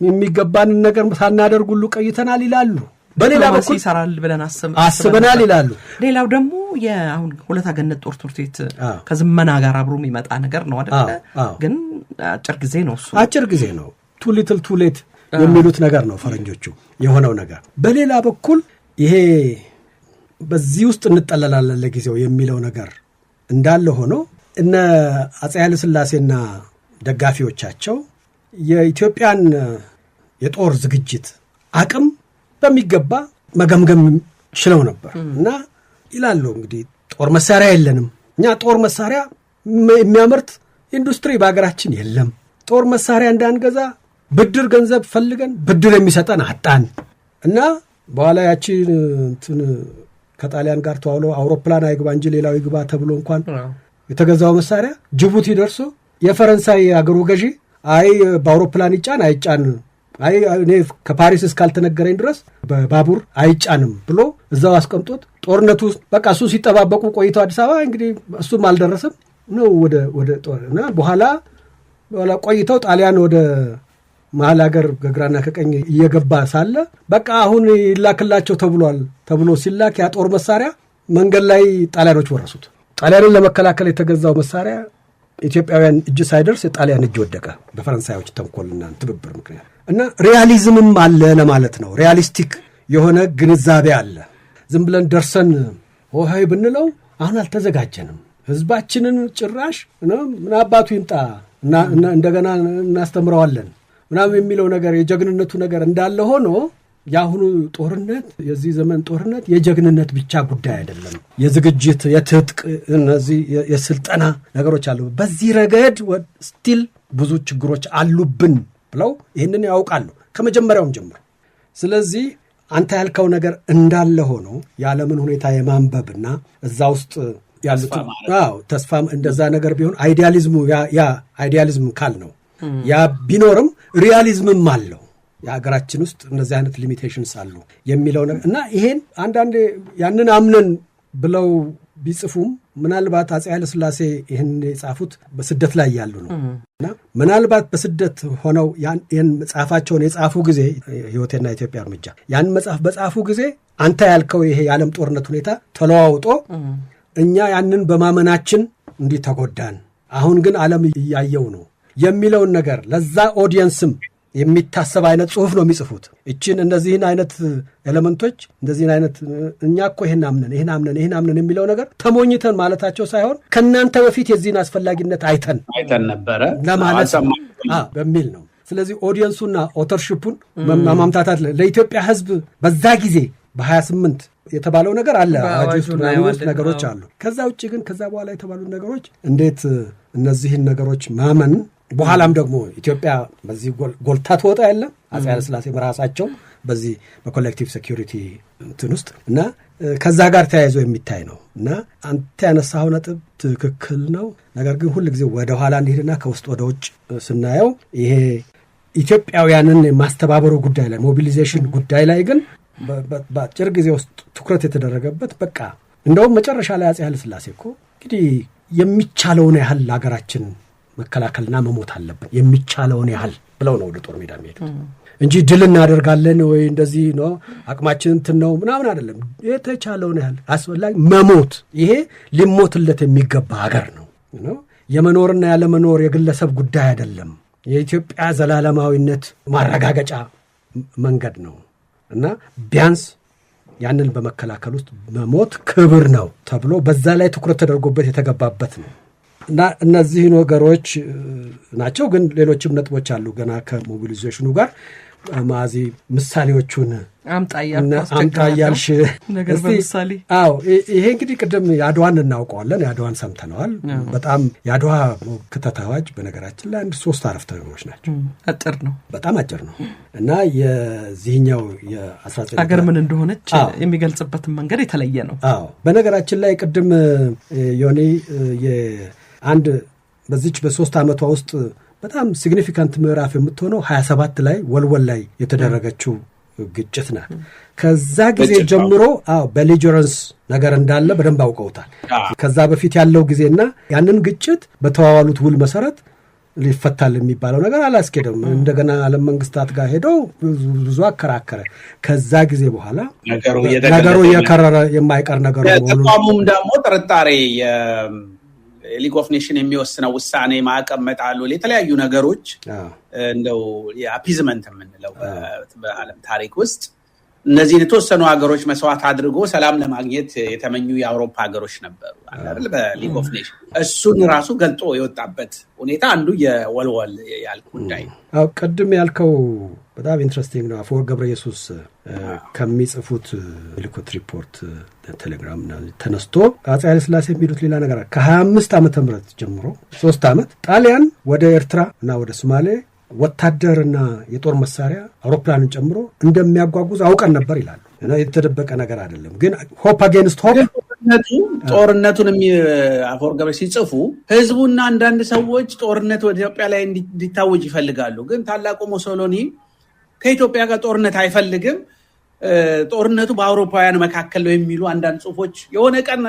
የሚገባንን ነገር ሳናደርግ ሁሉ ቀይተናል ይላሉ። በሌላ በኩል ይሰራል ብለን አስበናል ይላሉ። ሌላው ደግሞ አሁን ሁለት አገነት ጦር ትምህርት ቤት ከዝመና ጋር አብሮ የሚመጣ ነገር ነው አይደል? ግን አጭር ጊዜ ነው እሱ አጭር ጊዜ ነው። ቱ ሊትል ቱ ሌት የሚሉት ነገር ነው ፈረንጆቹ የሆነው ነገር። በሌላ በኩል ይሄ በዚህ ውስጥ እንጠለላለን ለጊዜው የሚለው ነገር እንዳለ ሆኖ እነ አፄ ኃይለ ሥላሴና ደጋፊዎቻቸው የኢትዮጵያን የጦር ዝግጅት አቅም በሚገባ መገምገም ችለው ነበር እና ይላሉ እንግዲህ ጦር መሳሪያ የለንም እኛ፣ ጦር መሳሪያ የሚያመርት ኢንዱስትሪ በአገራችን የለም፣ ጦር መሳሪያ እንዳንገዛ ብድር ገንዘብ ፈልገን ብድር የሚሰጠን አጣን እና በኋላ ያቺን እንትን ከጣሊያን ጋር ተዋውሎ አውሮፕላን አይግባ እንጂ ሌላው ይግባ ተብሎ እንኳን የተገዛው መሳሪያ ጅቡቲ ደርሶ የፈረንሳይ አገሩ ገዢ አይ በአውሮፕላን ይጫን አይጫን፣ አይ እኔ ከፓሪስ እስካልተነገረኝ ድረስ በባቡር አይጫንም ብሎ እዛው አስቀምጦት ጦርነቱ በቃ እሱ ሲጠባበቁ ቆይተው አዲስ አበባ እንግዲህ እሱም አልደረሰም ነው ወደ ጦርና በኋላ ቆይተው ጣሊያን ወደ መሀል ሀገር ከግራና ከቀኝ እየገባ ሳለ በቃ አሁን ይላክላቸው ተብሎ ሲላክ ያ ጦር መሳሪያ መንገድ ላይ ጣሊያኖች ወረሱት። ጣሊያንን ለመከላከል የተገዛው መሳሪያ ኢትዮጵያውያን እጅ ሳይደርስ ጣሊያን እጅ ወደቀ በፈረንሳዮች ተንኮልና ትብብር ምክንያት እና ሪያሊዝምም አለ ለማለት ነው። ሪያሊስቲክ የሆነ ግንዛቤ አለ። ዝም ብለን ደርሰን ሆይ ብንለው አሁን አልተዘጋጀንም። ህዝባችንን ጭራሽ ምን አባቱ ይምጣ እንደገና እናስተምረዋለን ምናምን የሚለው ነገር የጀግንነቱ ነገር እንዳለ ሆኖ የአሁኑ ጦርነት የዚህ ዘመን ጦርነት የጀግንነት ብቻ ጉዳይ አይደለም። የዝግጅት፣ የትጥቅ፣ እነዚህ የስልጠና ነገሮች አሉ። በዚህ ረገድ ስቲል ብዙ ችግሮች አሉብን ብለው ይህንን ያውቃሉ ከመጀመሪያውም ጀምሮ። ስለዚህ አንተ ያልከው ነገር እንዳለ ሆኖ የዓለምን ሁኔታ የማንበብና እዛ ውስጥ ያሉት ተስፋም እንደዛ ነገር ቢሆን አይዲያሊዝሙ ያ አይዲያሊዝም ካል ነው ያ ቢኖርም ሪያሊዝምም አለው። የሀገራችን ውስጥ እነዚህ አይነት ሊሚቴሽንስ አሉ የሚለው ነገር እና ይሄን አንዳንዴ ያንን አምነን ብለው ቢጽፉም ምናልባት አፄ ኃይለ ሥላሴ ይህን የጻፉት በስደት ላይ ያሉ ነው እና ምናልባት በስደት ሆነው ይህን መጽሐፋቸውን የጻፉ ጊዜ ሕይወቴና ኢትዮጵያ እርምጃ ያን መጽሐፍ በጻፉ ጊዜ አንተ ያልከው ይሄ የዓለም ጦርነት ሁኔታ ተለዋውጦ እኛ ያንን በማመናችን እንዲህ ተጎዳን፣ አሁን ግን ዓለም እያየው ነው የሚለውን ነገር ለዛ ኦዲየንስም የሚታሰብ አይነት ጽሁፍ ነው የሚጽፉት። እችን እነዚህን አይነት ኤሌመንቶች እንደዚህን አይነት እኛ እኮ ይህን አምነን የሚለው ነገር ተሞኝተን ማለታቸው ሳይሆን ከእናንተ በፊት የዚህን አስፈላጊነት አይተን ነበረ ለማለት በሚል ነው። ስለዚህ ኦዲየንሱና ኦተርሽፑን ማምታታት ለኢትዮጵያ ሕዝብ በዛ ጊዜ በ28 የተባለው ነገር አለ አዋጅ ነገሮች አሉ። ከዛ ውጭ ግን ከዛ በኋላ የተባሉት ነገሮች እንዴት እነዚህን ነገሮች ማመን በኋላም ደግሞ ኢትዮጵያ በዚህ ጎልታ ትወጣ ያለ አፄ ኃይለ ሥላሴ በራሳቸው በዚህ በኮሌክቲቭ ሴኩሪቲ እንትን ውስጥ እና ከዛ ጋር ተያይዞ የሚታይ ነው እና አንተ ያነሳው ነጥብ ትክክል ነው። ነገር ግን ሁል ጊዜ ወደ ኋላ እንሄድና ከውስጥ ወደ ውጭ ስናየው ይሄ ኢትዮጵያውያንን ማስተባበሩ ጉዳይ ላይ ሞቢሊዜሽን ጉዳይ ላይ ግን በአጭር ጊዜ ውስጥ ትኩረት የተደረገበት በቃ እንደውም መጨረሻ ላይ አፄ ኃይለ ሥላሴ እኮ እንግዲህ የሚቻለውን ያህል ሀገራችን መከላከልና መሞት አለብን የሚቻለውን ያህል ብለው ነው ወደ ጦር ሜዳ የሚሄዱት እንጂ ድል እናደርጋለን ወይ እንደዚህ ነው አቅማችን እንትን ነው ምናምን አይደለም። የተቻለውን ያህል አስፈላጊ መሞት ይሄ ሊሞትለት የሚገባ ሀገር ነው። የመኖርና ያለመኖር የግለሰብ ጉዳይ አይደለም። የኢትዮጵያ ዘላለማዊነት ማረጋገጫ መንገድ ነው እና ቢያንስ ያንን በመከላከል ውስጥ መሞት ክብር ነው ተብሎ በዛ ላይ ትኩረት ተደርጎበት የተገባበት ነው እና እነዚህ ነገሮች ናቸው። ግን ሌሎችም ነጥቦች አሉ ገና ከሞቢሊዜሽኑ ጋር ማዚ ምሳሌዎቹን አምጣያልሽ ነገር በምሳሌ ይሄ እንግዲህ ቅድም የአድዋን እናውቀዋለን፣ የአድዋን ሰምተነዋል። በጣም የአድዋ ክተት አዋጅ በነገራችን ላይ 3 አረፍተ ነገሮች ናቸው። አጭር ነው፣ በጣም አጭር ነው እና የዚህኛው የ19 አገር ምን እንደሆነች የሚገልጽበትን መንገድ የተለየ ነው። በነገራችን ላይ ቅድም ዮኒ የአንድ በዚች በ3 ዓመቷ ውስጥ በጣም ሲግኒፊካንት ምዕራፍ የምትሆነው 27 ላይ ወልወል ላይ የተደረገችው ግጭት ናት። ከዛ ጊዜ ጀምሮ በሊጀረንስ ነገር እንዳለ በደንብ አውቀውታል። ከዛ በፊት ያለው ጊዜና ያንን ግጭት በተዋዋሉት ውል መሰረት ሊፈታል የሚባለው ነገር አላስኬደም። እንደገና ዓለም መንግስታት ጋር ሄዶ ብዙ አከራከረ። ከዛ ጊዜ በኋላ ነገሩ የከረረ የማይቀር ነገር ነው። ተቋሙም ደግሞ ጥርጣሬ ሊግ ኦፍ ኔሽን የሚወስነው ውሳኔ ማዕቀብ መጣሉ የተለያዩ ነገሮች እንደው የአፒዝመንት የምንለው በዓለም ታሪክ ውስጥ እነዚህን የተወሰኑ ሀገሮች መስዋዕት አድርጎ ሰላም ለማግኘት የተመኙ የአውሮፓ ሀገሮች ነበሩ አይደል? በሊግ ኦፍ ኔሽን እሱን ራሱ ገልጦ የወጣበት ሁኔታ አንዱ የወልወል ያልኩ ጉዳይ ነው። ቅድም ያልከው በጣም ኢንትረስቲንግ ነው። አፈወርቅ ገብረኢየሱስ ከሚጽፉት ልኮት ሪፖርት ቴሌግራም ተነስቶ አፄ ኃይለ ሥላሴ የሚሉት ሌላ ነገር ከ25 ዓመተ ምህረት ጀምሮ 3 ዓመት ጣሊያን ወደ ኤርትራ እና ወደ ሶማሌ ወታደርና የጦር መሳሪያ አውሮፕላንን ጨምሮ እንደሚያጓጉዝ አውቀን ነበር ይላሉ። የተደበቀ ነገር አይደለም። ግን ሆፕ አጌንስት ሆፕ ጦርነቱን አፈወርቅ ገብረ ሲጽፉ ህዝቡና አንዳንድ ሰዎች ጦርነት ወደ ኢትዮጵያ ላይ እንዲታወጅ ይፈልጋሉ። ግን ታላቁ ሞሶሎኒ ከኢትዮጵያ ጋር ጦርነት አይፈልግም፣ ጦርነቱ በአውሮፓውያን መካከል ነው የሚሉ አንዳንድ ጽሁፎች የሆነ ቀን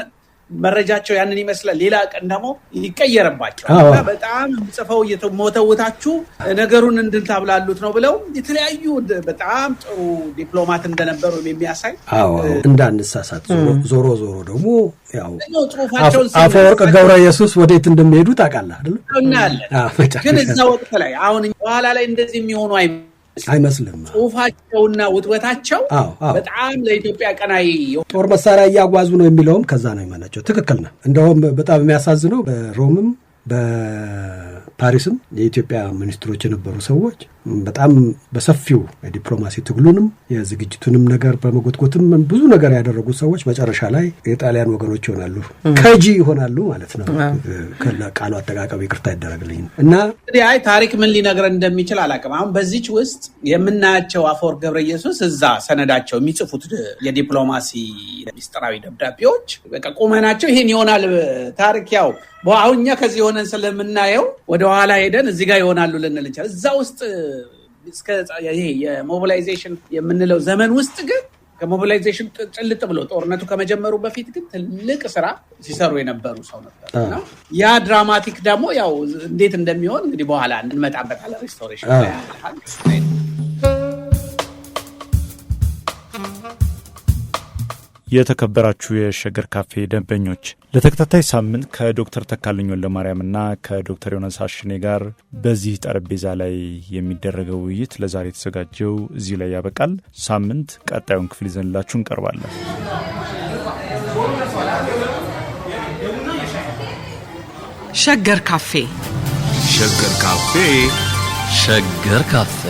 መረጃቸው ያንን ይመስላል። ሌላ ቀን ደግሞ ይቀየርባቸዋል። በጣም ጽፈው እየተሞተውታችሁ ነገሩን እንድታብላሉት ነው ብለው የተለያዩ በጣም ጥሩ ዲፕሎማት እንደነበሩ የሚያሳይ እንዳንሳሳት ዞሮ ደግሞ ያው አፈወርቅ ገብረኢየሱስ ወዴት እንደሚሄዱ ታውቃለህ አይደል? እናያለን። ግን እዛ ወቅት ላይ አሁን በኋላ ላይ እንደዚህ የሚሆኑ አይመስልም። ጽሁፋቸውና ውጥበታቸው በጣም ለኢትዮጵያ ቀናይ ጦር መሳሪያ እያጓዙ ነው የሚለውም ከዛ ነው የሚመነጨው። ትክክል ነው። እንደውም በጣም የሚያሳዝነው በሮምም በፓሪስም የኢትዮጵያ ሚኒስትሮች የነበሩ ሰዎች በጣም በሰፊው የዲፕሎማሲ ትግሉንም የዝግጅቱንም ነገር በመጎትጎትም ብዙ ነገር ያደረጉ ሰዎች መጨረሻ ላይ የጣሊያን ወገኖች ይሆናሉ፣ ከጂ ይሆናሉ ማለት ነው። ቃሉ አጠቃቀም ይቅርታ ይደረግልኝ እና አይ ታሪክ ምን ሊነግረን እንደሚችል አላውቅም። አሁን በዚች ውስጥ የምናያቸው አፈወርቅ ገብረ ኢየሱስ እዛ ሰነዳቸው የሚጽፉት የዲፕሎማሲ ሚስጥራዊ ደብዳቤዎች በቃ ቁመናቸው ይሄን ይሆናል። ታሪክ ያው አሁን እኛ ከዚህ ሆነን ስለምናየው ወደኋላ ሄደን እዚህ ጋር ይሆናሉ ልንል እንችላለን። እዛ ውስጥ እስከ ይሄ የሞቢላይዜሽን የምንለው ዘመን ውስጥ ግን ከሞቢላይዜሽን ጭልጥ ብሎ ጦርነቱ ከመጀመሩ በፊት ግን ትልቅ ስራ ሲሰሩ የነበሩ ሰው ነበር። ያ ድራማቲክ ደግሞ ያው እንዴት እንደሚሆን እንግዲህ በኋላ እንመጣበታለን። ሪስቶሬሽን የተከበራችሁ የሸገር ካፌ ደንበኞች ለተከታታይ ሳምንት ከዶክተር ተካልኝ ወልደማርያምና ከዶክተር ዮናስ አሽኔ ጋር በዚህ ጠረጴዛ ላይ የሚደረገው ውይይት ለዛሬ የተዘጋጀው እዚህ ላይ ያበቃል። ሳምንት ቀጣዩን ክፍል ይዘንላችሁ እንቀርባለን። ሸገር ካፌ ሸገር ካፌ ሸገር ካፌ